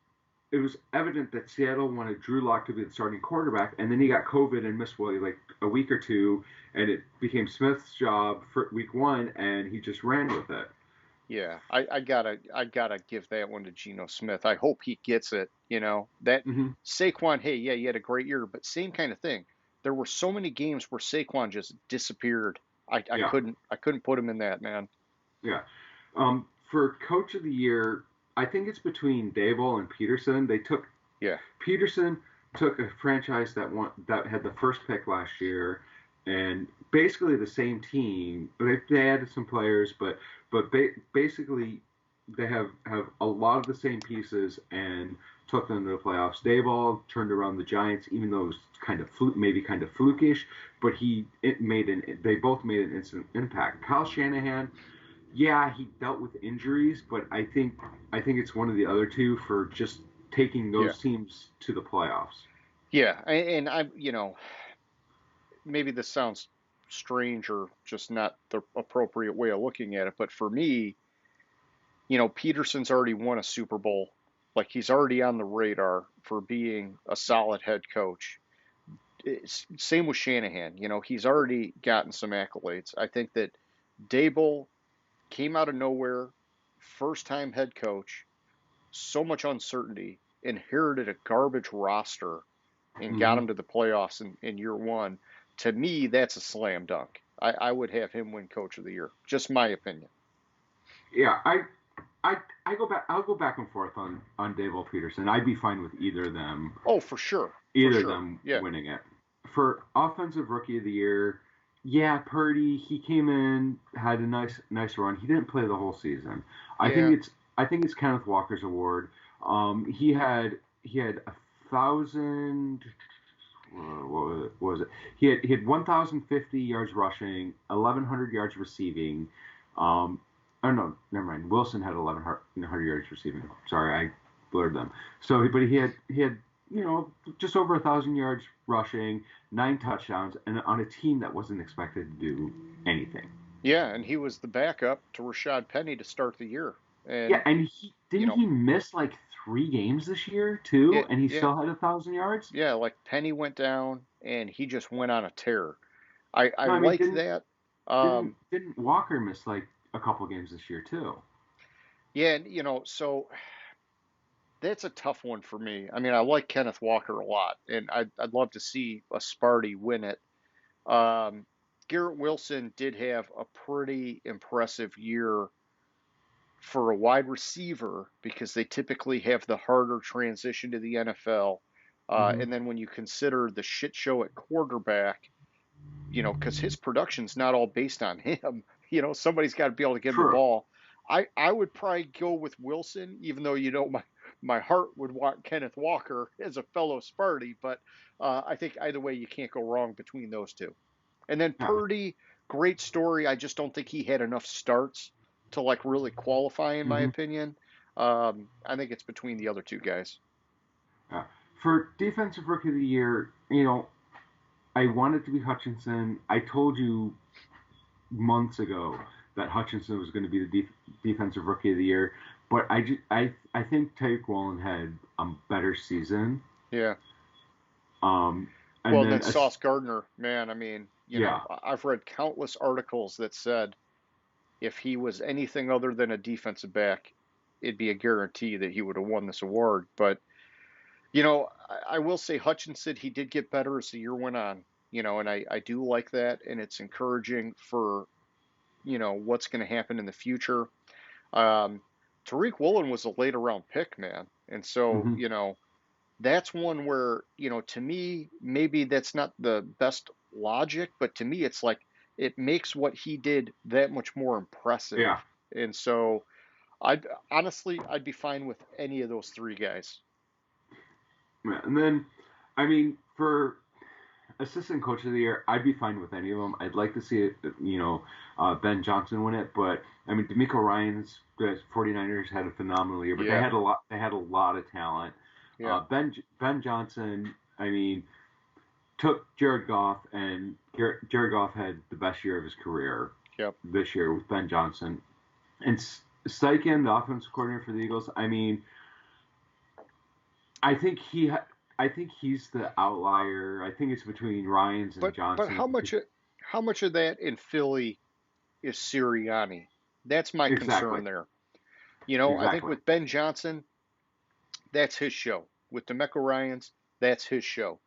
evident that Seattle wanted Drew Lock to be the starting quarterback, and then he got COVID and missed like a week or two, and it became Smith's job for week one, and he just ran with it. Yeah, I gotta give that one to Geno Smith. I hope he gets it. That Mm-hmm. Saquon, hey, yeah, he had a great year, but same kind of thing. There were so many games where Saquon just disappeared. I Yeah, couldn't put him in that, man. yeah. For Coach of the Year, I think it's between Dable and Peterson. Yeah, Peterson took a franchise that had the first pick last year, and basically the same team. They added some players, but basically they have a lot of the same pieces and took them to the playoffs. Dayball turned around the Giants, even though it was kind of maybe kind of flukish, but they both made an instant impact. Kyle Shanahan, yeah, he dealt with injuries, but I think it's one of the other two for just taking yeah, those teams to the playoffs. yeah. And maybe this sounds strange or just not the appropriate way of looking at it, but for me, Peterson's already won a Super Bowl. Like he's already on the radar for being a solid head coach. same with Shanahan. He's already gotten some accolades. I think that Dable came out of nowhere, first time head coach, so much uncertainty, inherited a garbage roster, and got Hmm. him to the playoffs in year one. To me, that's a slam dunk. I would have him win Coach of the Year. Just my opinion. Yeah, I go back. I'll go back and forth on Dable Peterson. I'd be fine with either of them. Oh, for sure, for Either of sure. them Yeah, winning it. For offensive rookie of the year, yeah, Purdy, he came in, had a nice run. He didn't play the whole season. I yeah, think it's Kenneth Walker's award. He had 1,000. What was it? He had 1,050 yards rushing, 1,100 yards receiving. Oh no, never mind. Wilson had 1,100 yards receiving. Sorry, I blurred them. So, but he had just over 1,000 yards rushing, 9 touchdowns, and on a team that wasn't expected to do anything. yeah. And he was the backup to Rashad Penny to start the year, Yeah, and and he you didn't know, he miss like 3 games this year too, it, and he yeah, still had 1,000 yards. yeah. Like Penny went down, and he just went on a tear. I No, I mean like didn't that. didn't Um, didn't Walker miss like a couple games this year too? yeah, and so that's a tough one for me. I mean, I like Kenneth Walker a lot, and I'd love to see a Sparty win it. Um, Garrett Wilson did have a pretty impressive year for a wide receiver because they typically have the harder transition to the NFL. Hmm. And then when you consider the shit show at quarterback, because his production's not all based on him, somebody's got to be able to give him the True. ball. I would probably go with Wilson, even though my heart would want Kenneth Walker as a fellow Sparty, but I think either way you can't go wrong between those two. And then Yeah. Purdy, great story. I just don't think he had enough starts to like really qualify, in my Hmm. opinion. I think it's between the other two guys. Yeah. For defensive rookie of the year, I want it to be Hutchinson. I told you months ago that Hutchinson was going to be the defensive rookie of the year, but I think Tyreek Woolen had a better season. Yeah. Um, Well, and and then then Sauce Gardner, man, I mean, yeah, I've read countless articles that said if he was anything other than a defensive back, it'd be a guarantee that he would have won this award. But, I will say Hutchinson, he did get better as the year went on, and I do like that. And it's encouraging for, what's going to happen in the future. Um, Tariq Woolen was a later round pick, man. And so, hmm, that's one where, to me, maybe that's not the best logic, but to me, it's like it makes what he did that much more impressive. yeah. And so, I'd be fine with any of those three guys. Yeah. And then, I mean, for assistant coach of the year, I'd be fine with any of them. I'd like to see it, Ben Johnson win it, but I mean, D'Amico Ryan's the 49ers had a phenomenal year, but they Yeah, had a lot. They had a lot of talent. yeah, Ben Johnson, I mean, took Jared Goff, and Jared Goff had the best year of his career yep. this year with Ben Johnson. And Steichen, the offensive coordinator for the Eagles, I mean, I think I think he's the outlier. I think it's between Ryans and But Johnson. how much of that in Philly is Sirianni? That's my Exactly. concern there. I think Exactly. with Ben Johnson, that's his show. With D'Amico Ryans, that's his show.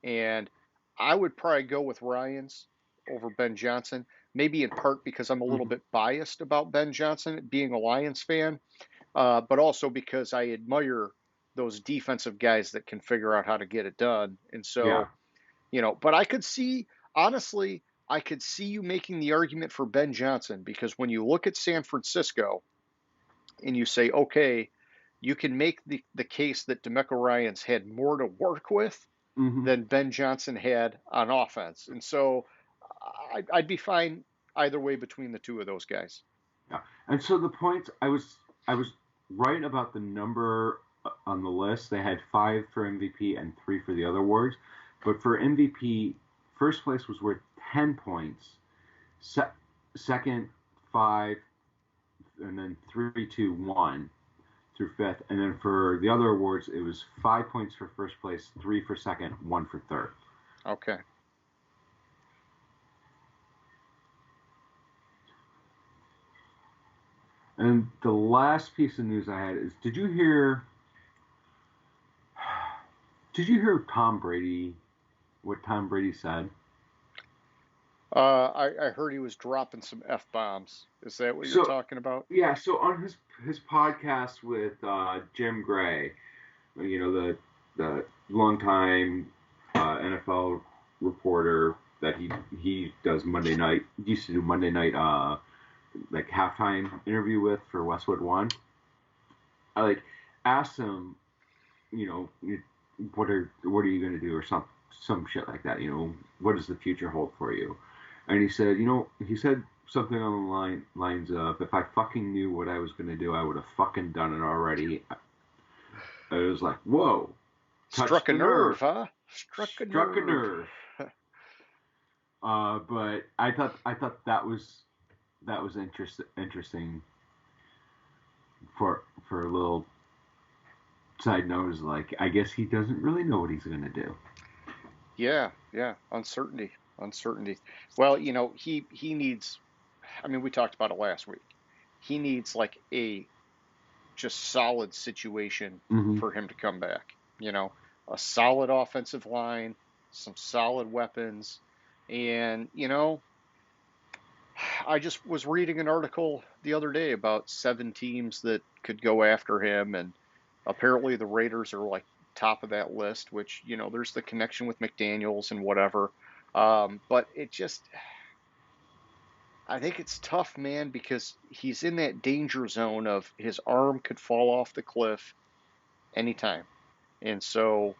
And I would probably go with Ryans over Ben Johnson, maybe in part because I'm a little Hmm. bit biased about Ben Johnson being a Lions fan, but also because I admire those defensive guys that can figure out how to get it done. And Yeah. so, but I could see, honestly, I could see you making the argument for Ben Johnson because when you look at San Francisco and you say, okay, you can make the case that D'Amico Ryans had more to work with Hmm. than Ben Johnson had on offense. And so I'd be fine either way between the two of those guys. Yeah. And so the points, I was right about the number on the list. They had 5 for MVP and 3 for the other awards. But for MVP, first place was worth 10 points. Second, 5, and then 3, 2, 1 through fifth. And then for the other awards, it was 5 points for first place, 3 for second, 1 for third. Okay. And the last piece of news I had is, did you hear Tom Brady, what Tom Brady said? I heard he was dropping some F-bombs. Is that what you're So talking about? yeah, so on his podcast with Jim Gray, the longtime NFL reporter that he does Monday night, used to do Monday night like halftime interview with for Westwood One. I like asked him, what are you going to do, or some shit like that. What does the future hold for you? And he said something on the lines of, if I fucking knew what I was going to do, I would have fucking done it already. I was like, whoa, touched Struck a the nerve, nerve, huh? Struck a struck a nerve. nerve. But I thought that was interesting for a little side note, is like, I guess he doesn't really know what he's gonna do. Yeah, yeah. Uncertainty, uncertainty. Well, he needs. I mean, we talked about it last week. He needs like a just solid situation Mm-hmm. for him to come back. A solid offensive line, some solid weapons, and I just was reading an article the other day about 7 teams that could go after him, and apparently the Raiders are like top of that list, which, there's the connection with McDaniels and whatever. But I think it's tough, man, because he's in that danger zone of his arm could fall off the cliff anytime. And so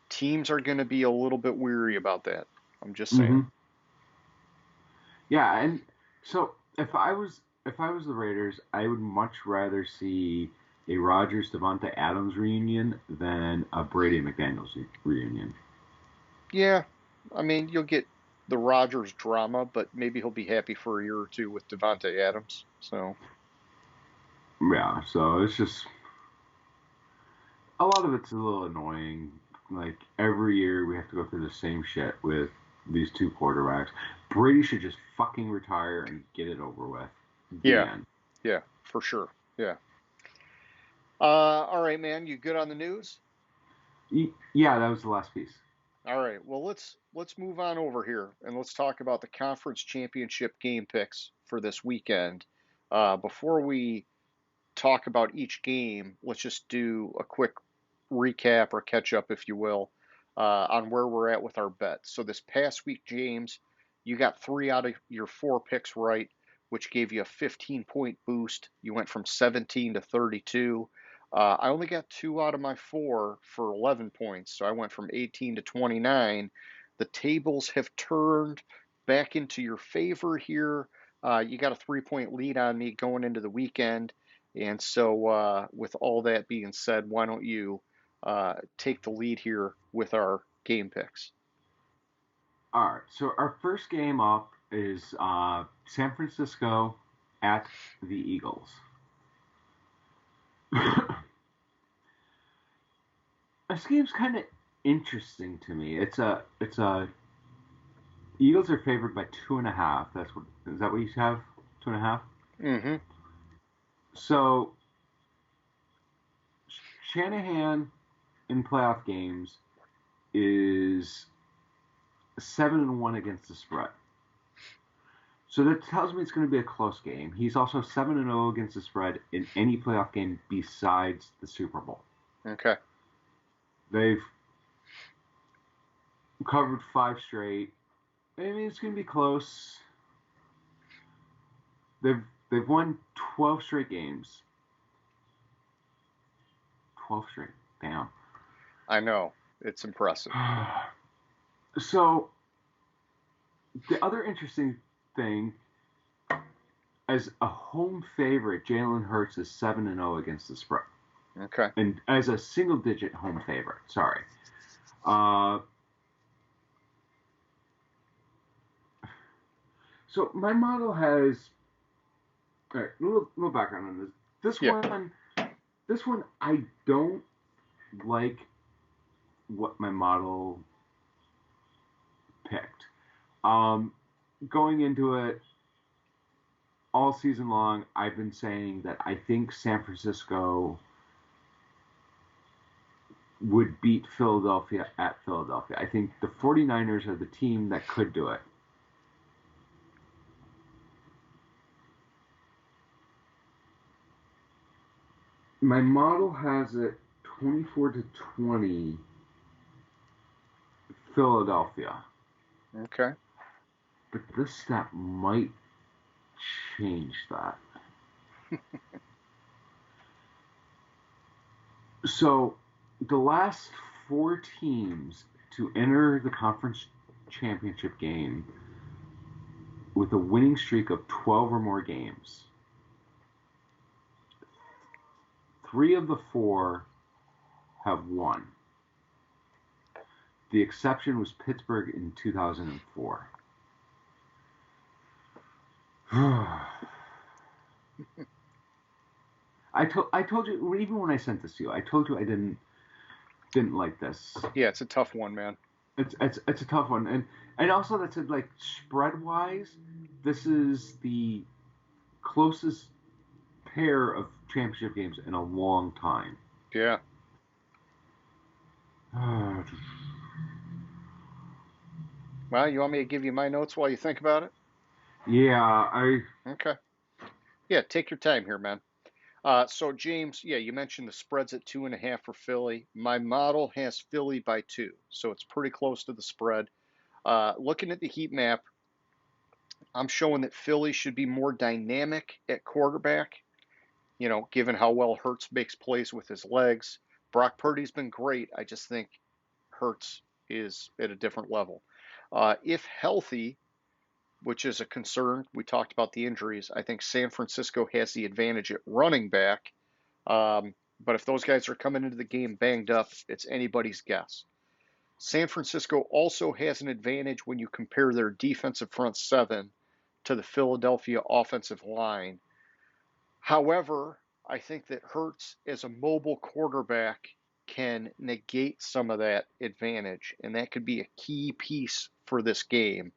teams are going to be a little bit weary about that. I'm just saying. Mm-hmm. Yeah, and so if I was the Raiders, I would much rather see a Rodgers Devontae Adams reunion than a Brady McDaniels reunion. Yeah, I mean, you'll get the Rodgers drama, but maybe he'll be happy for a year or two with Devontae Adams. So, Yeah, so it's just a lot of it's a little annoying. Like, every year we have to go through the same shit with these two quarterbacks. Brady should just fucking retire and get it over with. The yeah, end. yeah, for sure. Yeah. All right, man, you good on the news? Yeah, that was the last piece. All right. Well, let's move on over here and let's talk about the conference championship game picks for this weekend. Before we talk about each game, let's just do a quick recap or catch up, if you will, on where we're at with our bets. So this past week, James, you got 3 out of your 4 picks right, which gave you a 15-point boost. You went from 17 to 32. I only got 2 out of my 4 for 11 points, so I went from 18 to 29. The tables have turned back into your favor here. You got a 3-point lead on me going into the weekend. And so, with all that being said, why don't you take the lead here with our game picks? All right. So our first game up is San Francisco at the Eagles. This game's kind of interesting to me. It's a Eagles are favored by 2.5. Is that what you have? 2.5. Mm-hmm. So Shanahan in playoff games is 7-1 against the spread. So that tells me it's going to be a close game. He's also 7-0 against the spread in any playoff game besides the Super Bowl. Okay. They've covered 5 straight. I mean, it's going to be close. They've won 12 straight games. 12 straight. Damn. I know. It's impressive. So the other interesting thing, as a home favorite, Jalen Hurts is 7-0 against the spread. Okay. And as a single-digit home favorite, sorry. So my model has, all right, a little background on this. Yeah. This one, I don't like what my model picked. Going into it all season long, I've been saying that I think San Francisco would beat Philadelphia at Philadelphia. I think the 49ers are the team that could do it. My model has it 24-20 Philadelphia. Okay. But this stat might change that. So, the last 4 teams to enter the conference championship game with a winning streak of 12 or more games, 3 of the 4 have won. The exception was Pittsburgh in 2004. I told you, even when I sent this to you, I told you I didn't like this. Yeah, it's a tough one, man. It's a tough one, and also that's like spread wise, this is the closest pair of championship games in a long time. Yeah. Well, you want me to give you my notes while you think about it? Yeah, Okay. Yeah, take your time here, man. So James, yeah, you mentioned the spread's at 2.5 for Philly. My model has Philly by 2, so it's pretty close to the spread. Looking at the heat map, I'm showing that Philly should be more dynamic at quarterback, given how well Hurts makes plays with his legs. Brock Purdy's been great. I just think Hurts is at a different level. If healthy, which is a concern, we talked about the injuries. I think San Francisco has the advantage at running back. But if those guys are coming into the game banged up, it's anybody's guess. San Francisco also has an advantage when you compare their defensive front 7 to the Philadelphia offensive line. However, I think that Hurts as a mobile quarterback can negate some of that advantage, and that could be a key piece for this game.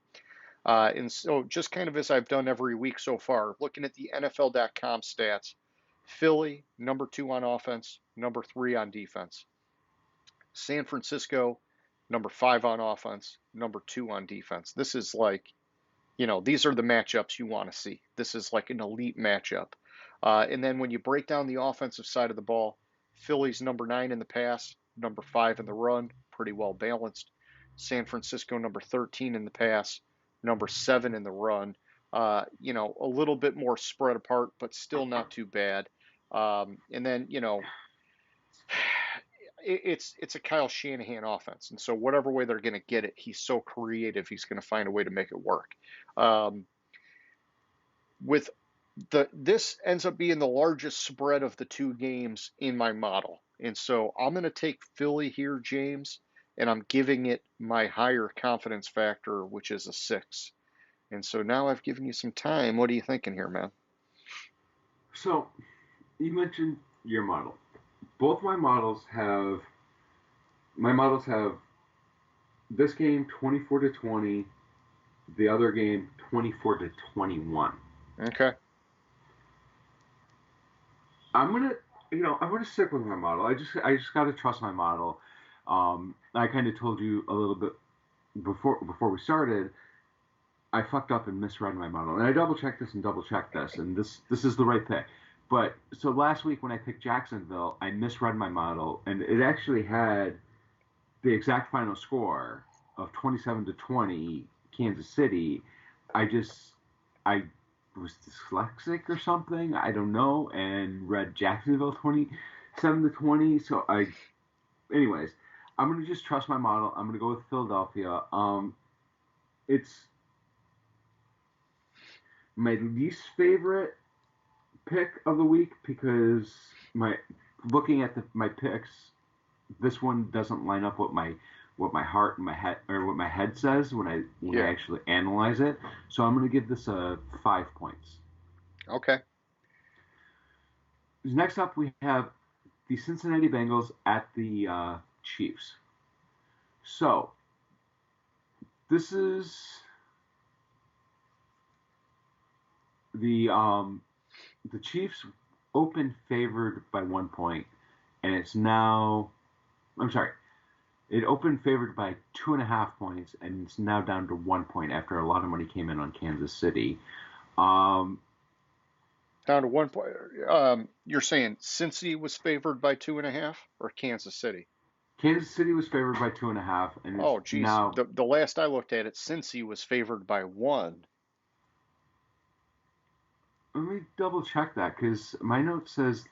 And so, just kind of as I've done every week so far, looking at the NFL.com stats, Philly, number 2 on offense, number 3 on defense. San Francisco, number 5 on offense, number 2 on defense. This is like, these are the matchups you want to see. This is like an elite matchup. And then when you break down the offensive side of the ball, Philly's number 9 in the pass, number 5 in the run, pretty well balanced. San Francisco, number 13 in the pass, number 7 in the run. A little bit more spread apart, but still not too bad. And then, it's a Kyle Shanahan offense, and so whatever way they're going to get it, he's so creative. He's going to find a way to make it work. This ends up being the largest spread of the 2 games in my model, and so I'm going to take Philly here, James, and I'm giving it my higher confidence factor, which is a 6. And so now I've given you some time. What are you thinking here, man? So, you mentioned your model. Both my models have this game 24-20, the other game 24-21. Okay. I'm gonna stick with my model. I just gotta trust my model. I kind of told you a little bit before we started. I fucked up and misread my model, and I double checked this, and this is the right pick. But so last week when I picked Jacksonville, I misread my model, and it actually had the exact final score of 27-20 Kansas City. I was dyslexic or something, I don't know, and read Jacksonville 27-20. So anyways, I'm gonna just trust my model. I'm gonna go with Philadelphia. It's my least favorite pick of the week because looking at my picks, this one doesn't line up with what my heart and my head, or what my head says when I actually analyze it. So I'm going to give this a 5 points. Okay. Next up, we have the Cincinnati Bengals at the Chiefs. So this is the Chiefs opened favored by 1 point, and it's now. I'm sorry. It opened favored by 2.5 points, and it's now down to 1 point after a lot of money came in on Kansas City. Down to 1 point. You're saying Cincy was favored by 2.5, or Kansas City? Kansas City was favored by 2.5, and Oh, it's geez. now. The last I looked at it, Cincy was favored by 1. Let me double check that because my note says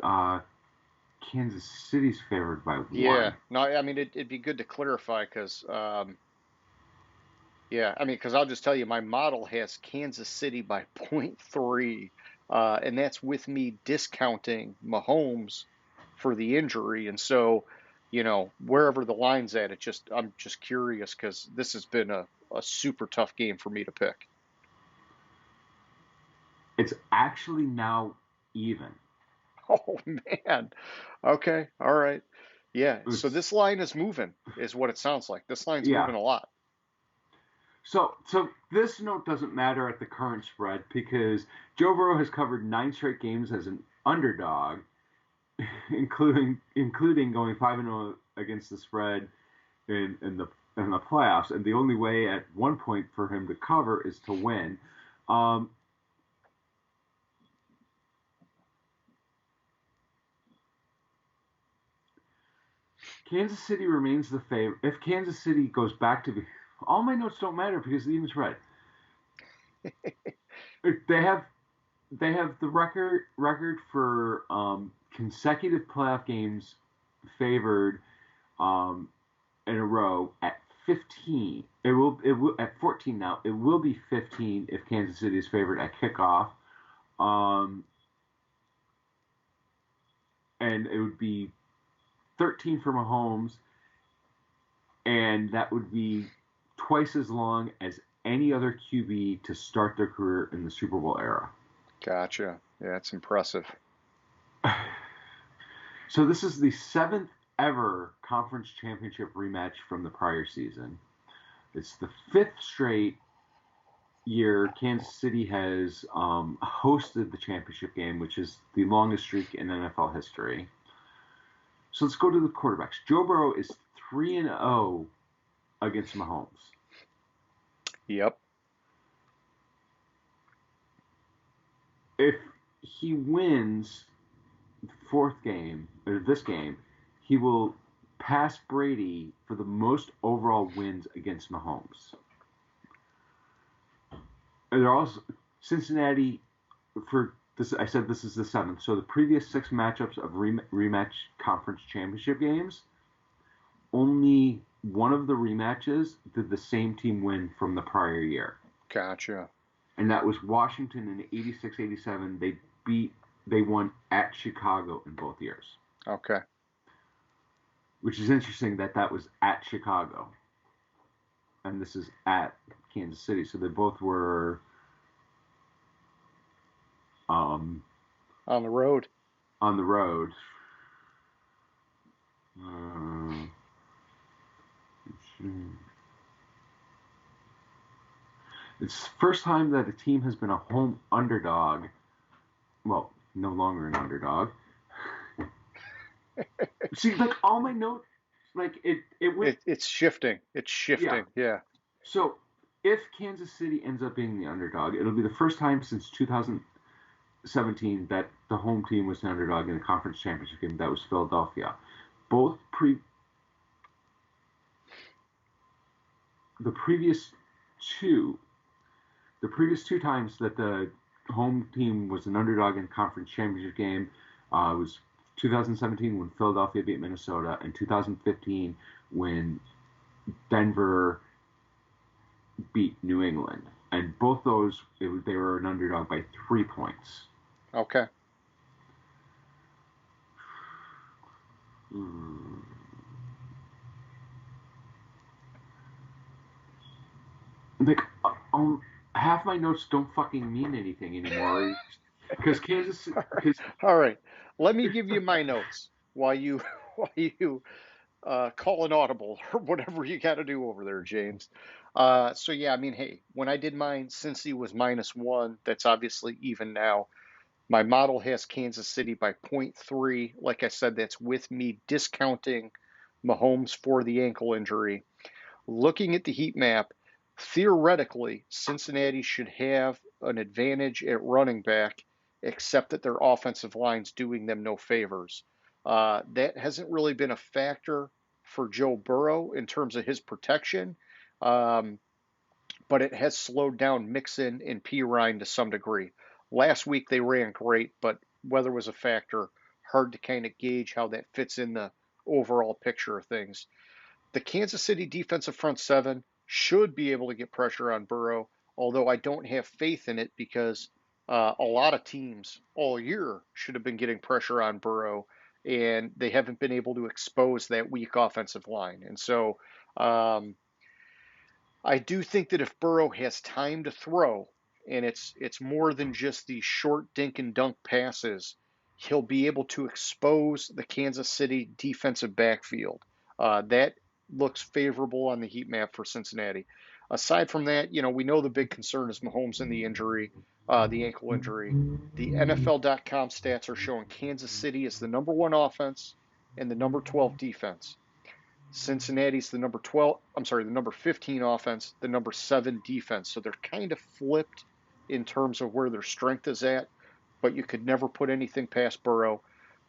Kansas City's favored by 1. Yeah. No, I mean, it'd be good to clarify because, yeah, I mean, because I'll just tell you, my model has Kansas City by point 0.3, and that's with me discounting Mahomes for the injury. And so, wherever the line's at, I'm just curious because this has been a super tough game for me to pick. It's actually now even. Oh man. Okay. All right. Yeah. So It's, this line is moving, is what it sounds like. This line's yeah. moving a lot. So this note doesn't matter at the current spread because Joe Burrow has covered 9 straight games as an underdog, including going 5-0 against the spread in the playoffs, and the only way at 1 point for him to cover is to win. Kansas City remains the favorite. If Kansas City goes back to be, all my notes don't matter because the even spread. They have the record for consecutive playoff games favored in a row at 15. It will at 14 now. It will be 15 if Kansas City is favored at kickoff. And it would be 13 for Mahomes, and that would be twice as long as any other QB to start their career in the Super Bowl era. Gotcha. Yeah, that's impressive. So this is the 7th ever conference championship rematch from the prior season. It's the 5th straight year Kansas City has hosted the championship game, which is the longest streak in NFL history. So let's go to the quarterbacks. Joe Burrow is 3-0 against Mahomes. Yep. If he wins the 4th game, or this game, he will pass Brady for the most overall wins against Mahomes. And they're also Cincinnati for this. I said this is the 7th. So the previous 6 matchups of rematch conference championship games, only one of the rematches did the same team win from the prior year. Gotcha. And that was Washington in 86-87. They won at Chicago in both years. Okay. Which is interesting that was at Chicago. And this is at Kansas City. So they both were on the road. On the road. It's the first time that a team has been a home underdog. Well, no longer an underdog. See, like all my notes, like it's shifting. It's shifting. Yeah. So if Kansas City ends up being the underdog, it'll be the first time since 2017 that the home team was an underdog in a conference championship game. That was Philadelphia. The previous two times that the home team was an underdog in a conference championship game was 2017 when Philadelphia beat Minnesota, and 2015 when Denver beat New England. And both those, they were an underdog by 3 points. Okay. Like, half my notes don't fucking mean anything anymore. Because All right. Let me give you my notes while you call an audible or whatever you got to do over there, James. So yeah, I mean, hey, when I did mine, Cincy was -1. That's obviously even now. My model has Kansas City by point 0.3. Like I said, that's with me discounting Mahomes for the ankle injury. Looking at the heat map, theoretically, Cincinnati should have an advantage at running back, except that their offensive line's doing them no favors. That hasn't really been a factor for Joe Burrow in terms of his protection, um, but it has slowed down Mixon and P. Ryan to some degree. Last week they ran great, but weather was a factor. Hard to kind of gauge how that fits in the overall picture of things. The Kansas City defensive front seven should be able to get pressure on Burrow, although I don't have faith in it because a lot of teams all year should have been getting pressure on Burrow, and they haven't been able to expose that weak offensive line. And so um, I do think that if Burrow has time to throw, and it's more than just these short dink and dunk passes, he'll be able to expose the Kansas City defensive backfield. That looks favorable on the heat map for Cincinnati. Aside from that, we know the big concern is Mahomes and the injury, the ankle injury. The NFL.com stats are showing Kansas City is the number 1 offense and the number 12 defense. Cincinnati's the number 12, I'm sorry, the number 15 offense, the number 7 defense. So they're kind of flipped in terms of where their strength is at, but you could never put anything past Burrow.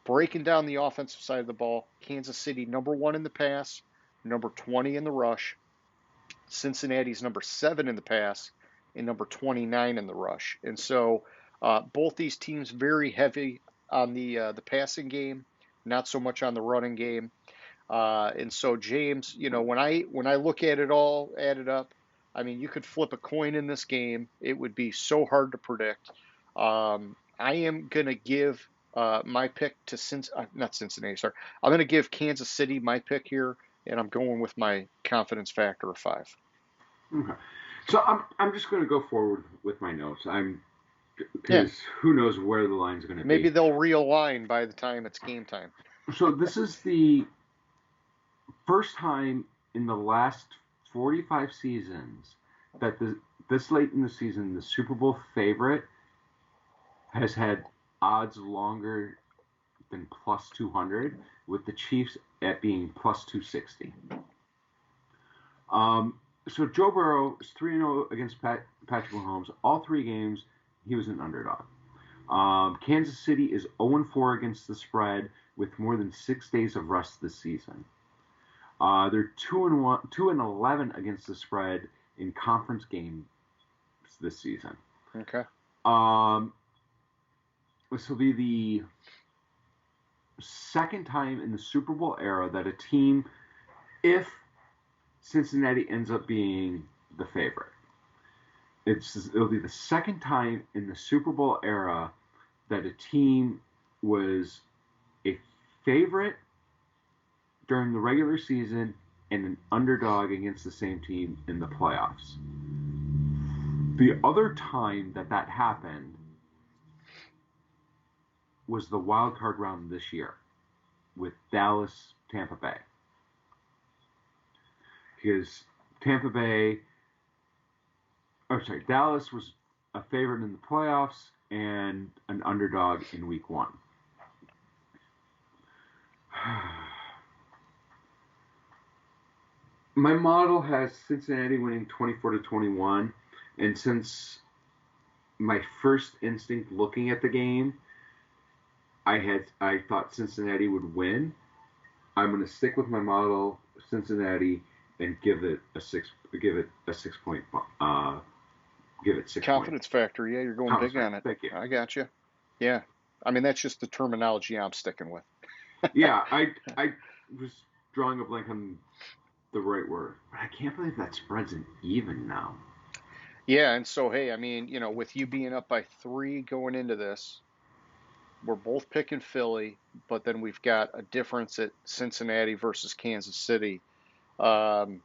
Breaking down the offensive side of the ball, Kansas City number 1 in the pass, number 20 in the rush. Cincinnati's number 7 in the pass and number 29 in the rush. And so both these teams very heavy on the passing game, not so much on the running game. And so James, when I look at it all added up, I mean, you could flip a coin in this game. It would be so hard to predict. I am gonna give my pick to not Cincinnati. Sorry, I'm gonna give Kansas City my pick here, and I'm going with my confidence factor of 5. Okay. So I'm just going to go forward with my notes. Yeah, Because who knows where the line's going to be. maybe they'll realign by the time it's game time. So this is the first time in the last 45 seasons that this late in the season, the Super Bowl favorite has had odds longer than plus 200, with the Chiefs at being plus 260. So Joe Burrow is 3-0 against Patrick Mahomes. All 3 games, he was an underdog. Kansas City is 0-4 against the spread with more than 6 days of rest this season. They're 2-11 against the spread in conference games this season. Okay. This will be the second time in the Super Bowl era that a team, if Cincinnati ends up being the favorite, it'll be the second time in the Super Bowl era that a team was a favorite during the regular season and an underdog against the same team in the playoffs. The other time that happened was the wild card round this year with Dallas, Tampa Bay. Because Dallas was a favorite in the playoffs and an underdog in week 1. My model has Cincinnati winning 24-21, and since my first instinct looking at the game, I thought Cincinnati would win. I'm going to stick with my model, Cincinnati, and give it a 6 point. Give it 6 Confidence factor. Yeah, you're going big on it. Thank you. I got you. Yeah. I mean, that's just the terminology I'm sticking with. Yeah, I was drawing a blank on the right word, but I can't believe that spread's an even now. Yeah, and so, hey, I mean, with you being up by 3 going into this, we're both picking Philly, but then we've got a difference at Cincinnati versus Kansas City. It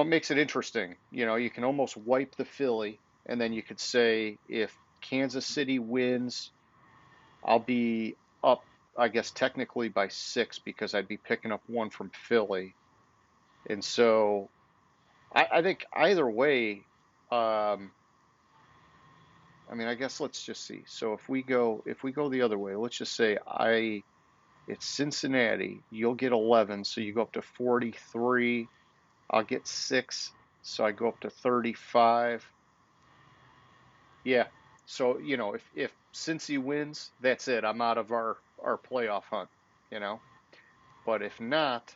makes it interesting. You can almost wipe the Philly, and then you could say if Kansas City wins, I'll be up I guess technically by 6 because I'd be picking up one from Philly. And so I think either way, um, I mean, I guess let's just see. So if we go the other way, let's just say it's Cincinnati, you'll get 11, so you go up to 43. I'll get 6, so I go up to 35. Yeah. So, if Cincy wins, that's it. I'm out of our playoff hunt, you know. But if not,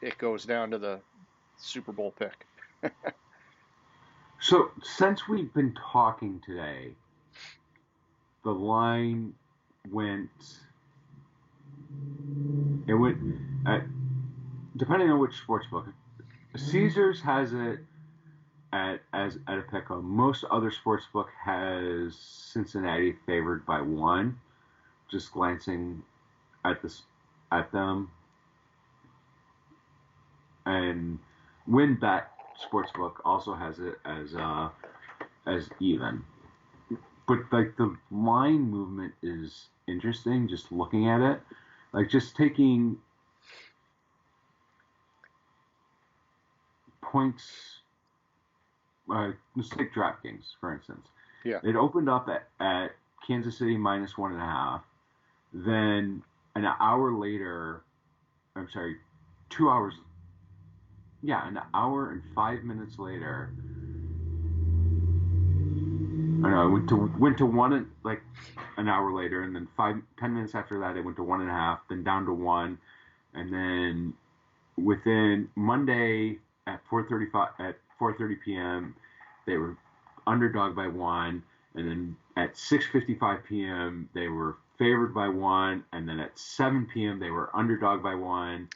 it goes down to the Super Bowl pick. So since we've been talking today, the line went. It went at, depending on which sports book. Caesars has it at a pick 'em. Most other sports book has Cincinnati favored by 1. Just glancing at them, and WinBet Sportsbook also has it as even. But like the line movement is interesting. Just looking at it, like just taking points. Let's take DraftKings for instance. Yeah. It opened up at Kansas City -1.5. Then an hour later, I'm sorry, 2 hours. Yeah, an hour and 5 minutes later. I know. It went to one like an hour later, and then 10 minutes after that, it went to 1.5, then down to 1, and then within Monday at 4:30 p.m. they were underdog by 1, and then at 6:55 p.m. they were favored by 1, and then at 7 p.m. they were underdog by 1,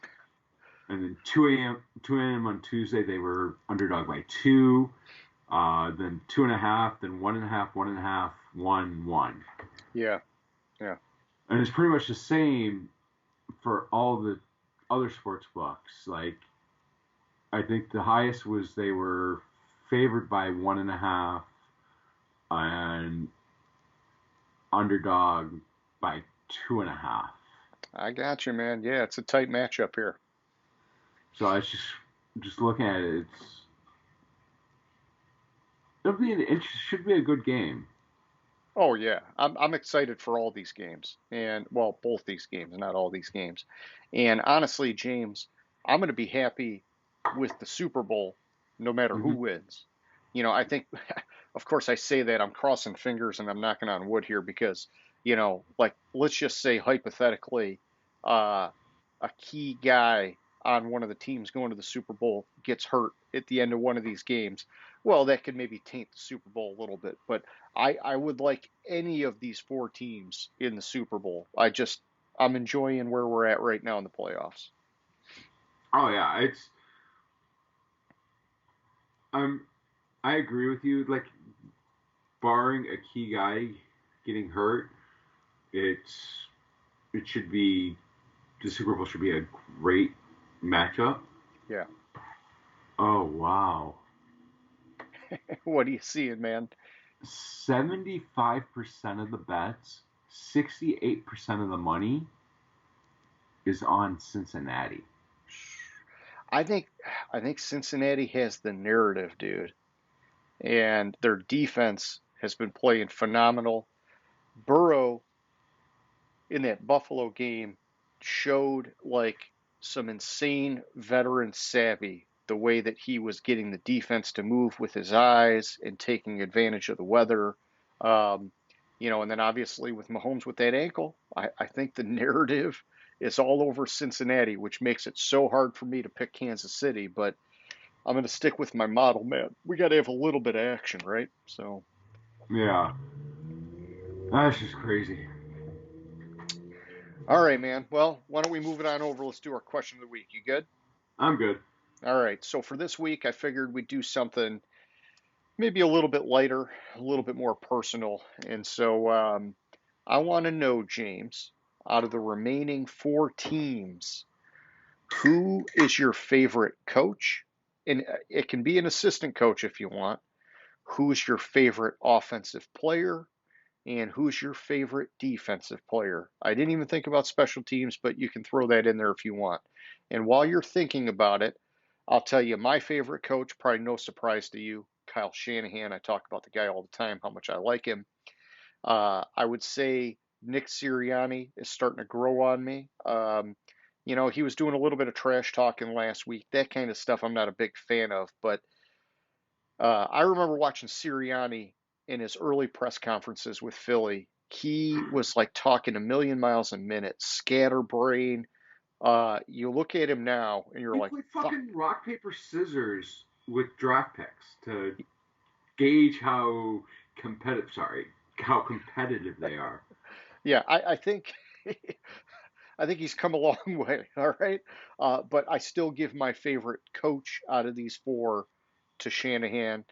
and then 2 a.m. on Tuesday they were underdog by 2. Then 2.5, then 1.5, 1.5, 1, 1. Yeah. Yeah. And it's pretty much the same for all the other sports books. Like, I think the highest was they were favored by 1.5 and underdog by 2.5. I got you, man. Yeah, it's a tight matchup here. So I was just looking at it. It should be a good game. Oh yeah, I'm excited for all these games, and well, both these games, not all these games. And honestly, James, I'm going to be happy with the Super Bowl, no matter who Hmm. wins. I think, of course, I say that I'm crossing fingers and I'm knocking on wood here because, like let's just say hypothetically, uh, a key guy on one of the teams going to the Super Bowl gets hurt at the end of one of these games. Well, that could maybe taint the Super Bowl a little bit, but I would like any of these 4 teams in the Super Bowl. I'm enjoying where we're at right now in the playoffs. Oh yeah, um I agree with you. Like, barring a key guy getting hurt, it should be the Super Bowl should be a great matchup. Yeah. Oh wow. What are you seeing, man? 75% of the bets, 68% of the money is on Cincinnati. I think I think Cincinnati has the narrative, dude, and their defense has been playing phenomenal. Burrow in that Buffalo game showed like some insane veteran savvy, the way that he was getting the defense to move with his eyes and taking advantage of the weather. Um, and then obviously with Mahomes with that ankle, I think the narrative is all over Cincinnati, which makes it so hard for me to pick Kansas City. But I'm going to stick with my model, man. We got to have a little bit of action, right? So, Yeah, that's just crazy. all right, man. Well, why don't we move it on over? Let's do our question of the week. You good? I'm good. All right. So for this week, I figured we'd do something maybe a little bit lighter, a little bit more personal. And so I want to know, James, out of the remaining 4 teams, who is your favorite coach? And it can be an assistant coach if you want. Who's your favorite offensive player? And who's your favorite defensive player? I didn't even think about special teams, but you can throw that in there if you want. And while you're thinking about it, I'll tell you my favorite coach, probably no surprise to you, Kyle Shanahan. I talk about the guy all the time, how much I like him. I would say Nick Sirianni is starting to grow on me. He was doing a little bit of trash talking last week. That kind of stuff I'm not a big fan of, but I remember watching Sirianni in his early press conferences with Philly. He was like talking a million miles a minute, scatterbrain. You look at him now and you're He like, played fuck. fucking rock, paper, scissors with draft picks to gauge how competitive they are. Yeah, I think I think he's come a long way, all right? But I still give my favorite coach out of these four to Shanahan.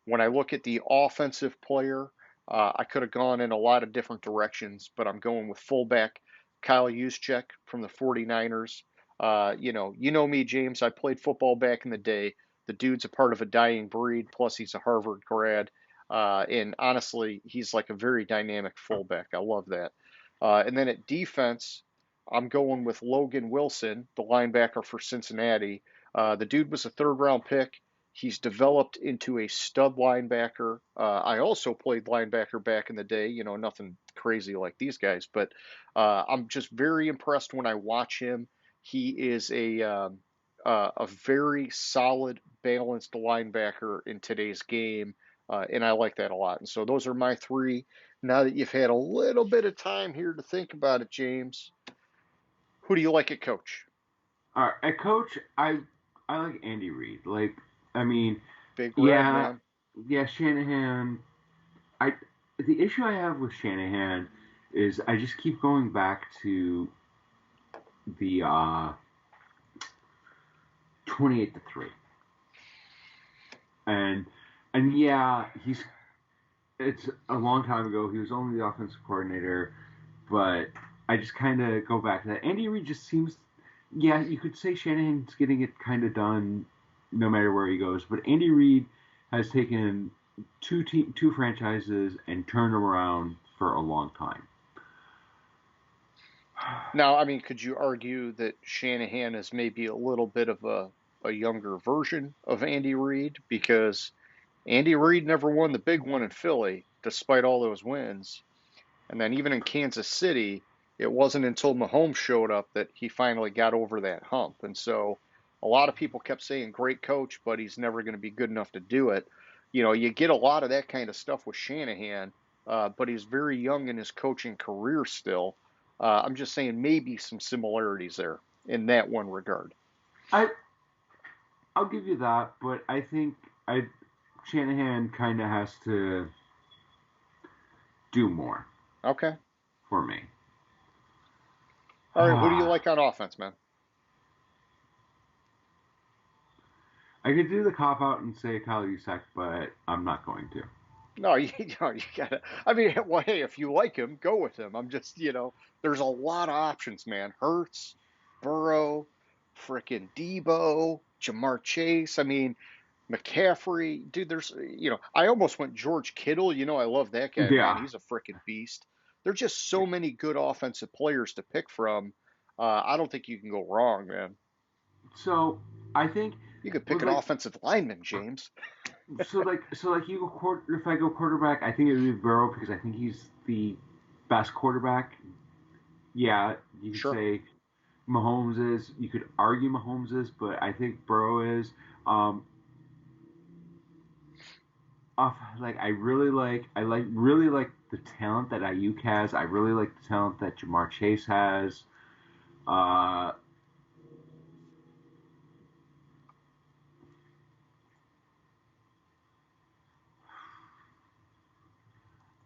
When I look at the offensive player, I could have gone in a lot of different directions, but I'm going with fullback Kyle Juszczyk from the 49ers. You know me, James. I played football back in the day. The dude's a part of a dying breed, plus he's a Harvard grad. And honestly, he's like a very dynamic fullback. I love that. And then at defense, I'm going with Logan Wilson, the linebacker for Cincinnati. The dude was a third round pick. He's developed into a stud linebacker. I also played linebacker back in the day, nothing crazy like these guys, but I'm just very impressed when I watch him. He is a very solid, balanced linebacker in today's game, and I like that a lot. And so those are my three. Now that you've had a little bit of time here to think about it, James, who do you like at coach? All right, at coach, I like Andy Reid. Like, I mean, Big Red, yeah, man. yeah, Shanahan. I The issue I have with Shanahan is I just keep going back to the 28-3, and yeah, it's a long time ago. He was only the offensive coordinator, but I just kind of go back to that. Andy Reid just seems, yeah, you could say Shanahan's getting it kind of done no matter where he goes, but Andy Reid has taken two franchises and turned them around for a long time. Now, I mean, could you argue that Shanahan is maybe a little bit of a younger version of Andy Reid? Because Andy Reid never won the big one in Philly, despite all those wins. And then even in Kansas City, it wasn't until Mahomes showed up that he finally got over that hump. And so a lot of people kept saying, great coach, but he's never going to be good enough to do it. You get a lot of that kind of stuff with Shanahan, but he's very young in his coaching career still. I'm just saying maybe some similarities there in that one regard. I I'll give you that, but I think I Shanahan kind of has to do more Okay. for me. All right. Who do you like on offense, man? I could do the cop out and say Kyle Juszczyk, but I'm not going to. No, you gotta. I mean, well, hey, if you like him, go with him. I'm just, there's a lot of options, man. Hurts, Burrow, frickin' Debo, Jamar Chase. I mean, McCaffrey, dude. I almost went George Kittle. I love that guy, man. Yeah. He's a frickin' beast. There's just so many good offensive players to pick from. I don't think you can go wrong, man. So I think You could pick with an like offensive lineman, James. you go if I go quarterback, I think it would be Burrow because I think he's the best quarterback. Yeah, you could Sure. say Mahomes is. You could argue Mahomes is, but I think Burrow is. Um, really like the talent that Ayuk has. I really like the talent that Jamar Chase has. Uh,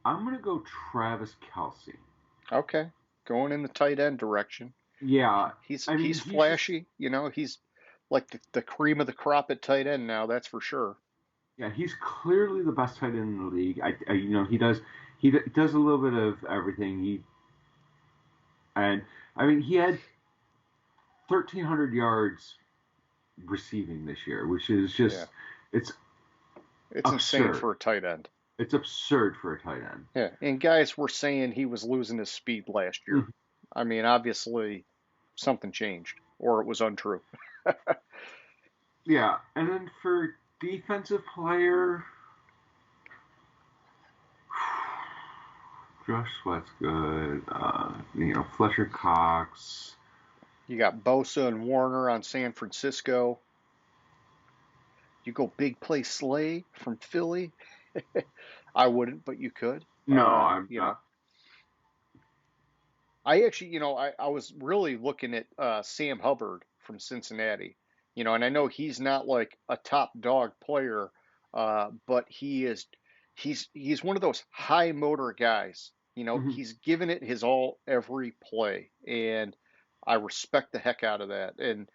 I'm gonna go Travis Kelsey. Okay. Going in the tight end direction. Yeah, He's I mean he's he's just flashy, he's like the cream of the crop at tight end now, that's for sure. yeah he's clearly the best tight end in the league. He does a little bit of everything. And I mean he had 1,300 yards receiving this year, which is Yeah. just it's It's insane absurd. for a tight end. It's absurd for a tight end. Yeah, and guys were saying he was losing his speed last year. Mhm. I mean, obviously something changed, or it was untrue. Yeah, and then for defensive player, Josh Sweat's good. Fletcher Cox. You got Bosa and Warner on San Francisco. You go big play Slay from Philly. I wouldn't, but you could. No, I'm You know, not. I actually, I was really looking at Sam Hubbard from Cincinnati. And I know he's not like a top dog player, but he's one of those high motor guys. Mhm. He's given it his all every play, and I respect the heck out of that. And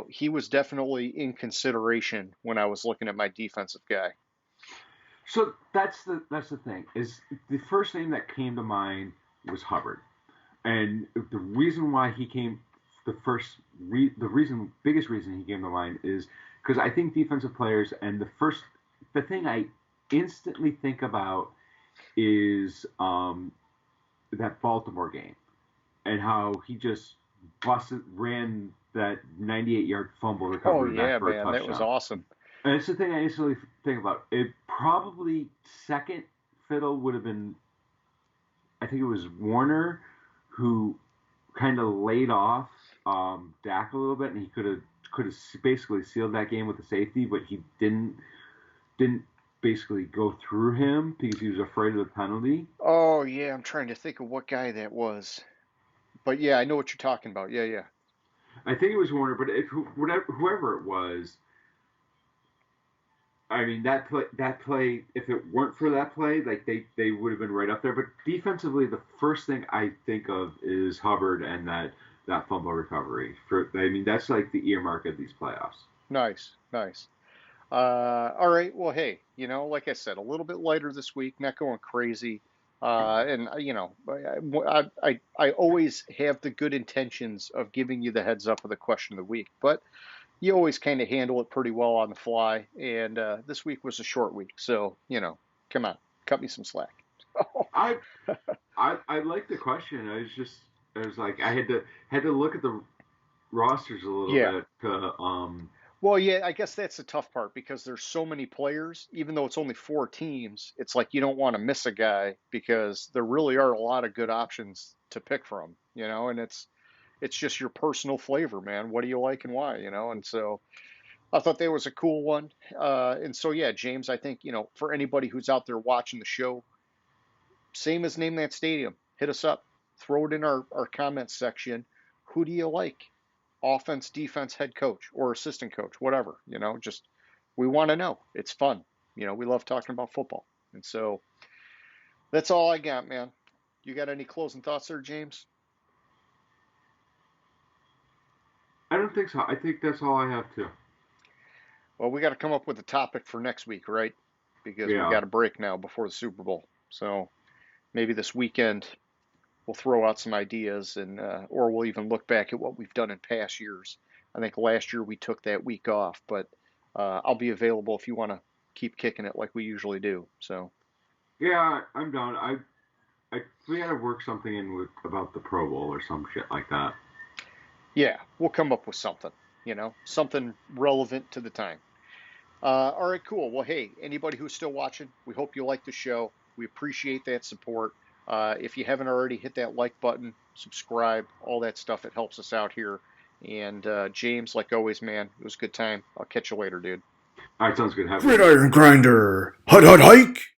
he was definitely in consideration when I was looking at my defensive guy. So that's the thing is the first name that came to mind was Hubbard, and the reason why he came the biggest reason he came to mind is because I think defensive players and the thing I instantly think about is that Baltimore game and how he just ran that 98-yard fumble Oh recovery back yeah, for a man, that was touchdown. awesome. And it's the thing I instantly think about. It probably second fiddle would have been, I think it was Warner, who kind of laid off Dak a little bit, and he could have basically sealed that game with the safety, but he didn't basically go through him because he was afraid of the penalty. Oh yeah, I'm trying to think of what guy that was. But yeah, I know what you're talking about. Yeah, yeah. I think it was Warner, but whoever it was, I mean that play. If it weren't for that play, like they would have been right up there. But defensively, the first thing I think of is Hubbard and that fumble recovery. I mean, that's like the earmark of these playoffs. Nice, nice. All right. Well, hey, like I said, a little bit lighter this week, not going crazy. And I always have the good intentions of giving you the heads up of the question of the week, but you always kind of handle it pretty well on the fly. And this week was a short week, so come on, cut me some slack. I I like the question. I was like I had to look at the rosters a little Yeah. bit to. Well, yeah, I guess that's the tough part because there's so many players, even though it's only four teams, it's like you don't want to miss a guy because there really are a lot of good options to pick from, and it's just your personal flavor, man. What do you like and why, And so I thought that was a cool one. And so yeah, James, I think, for anybody who's out there watching the show, same as name that stadium, hit us up, throw it in our comments section. Who do you like? Offense, defense, head coach, or assistant coach, whatever, just we want to know. It's fun. We love talking about football. And so that's all I got, man. You got any closing thoughts there, James? I don't think so. I think that's all I have to. Well, we got to come up with a topic for next week, right? Because we Yeah. got a break now before the Super Bowl. So maybe this weekend we'll throw out some ideas and or we'll even look back at what we've done in past years. I think last year we took that week off, but I'll be available if you want to keep kicking it like we usually do. So Yeah, I'm done. We got to work something in with about the Pro Bowl or some shit like that. yeah, we'll come up with something, something relevant to the time. All right, cool. Well, hey, anybody who's still watching, we hope you like the show. We appreciate that support. If you haven't already, hit that like button, subscribe, all that stuff. It helps us out here. And James, like always, man, it was a good time. I'll catch you later, dude. All right, sounds good. Have a good one. Gridiron Grinder. Hut hut hike.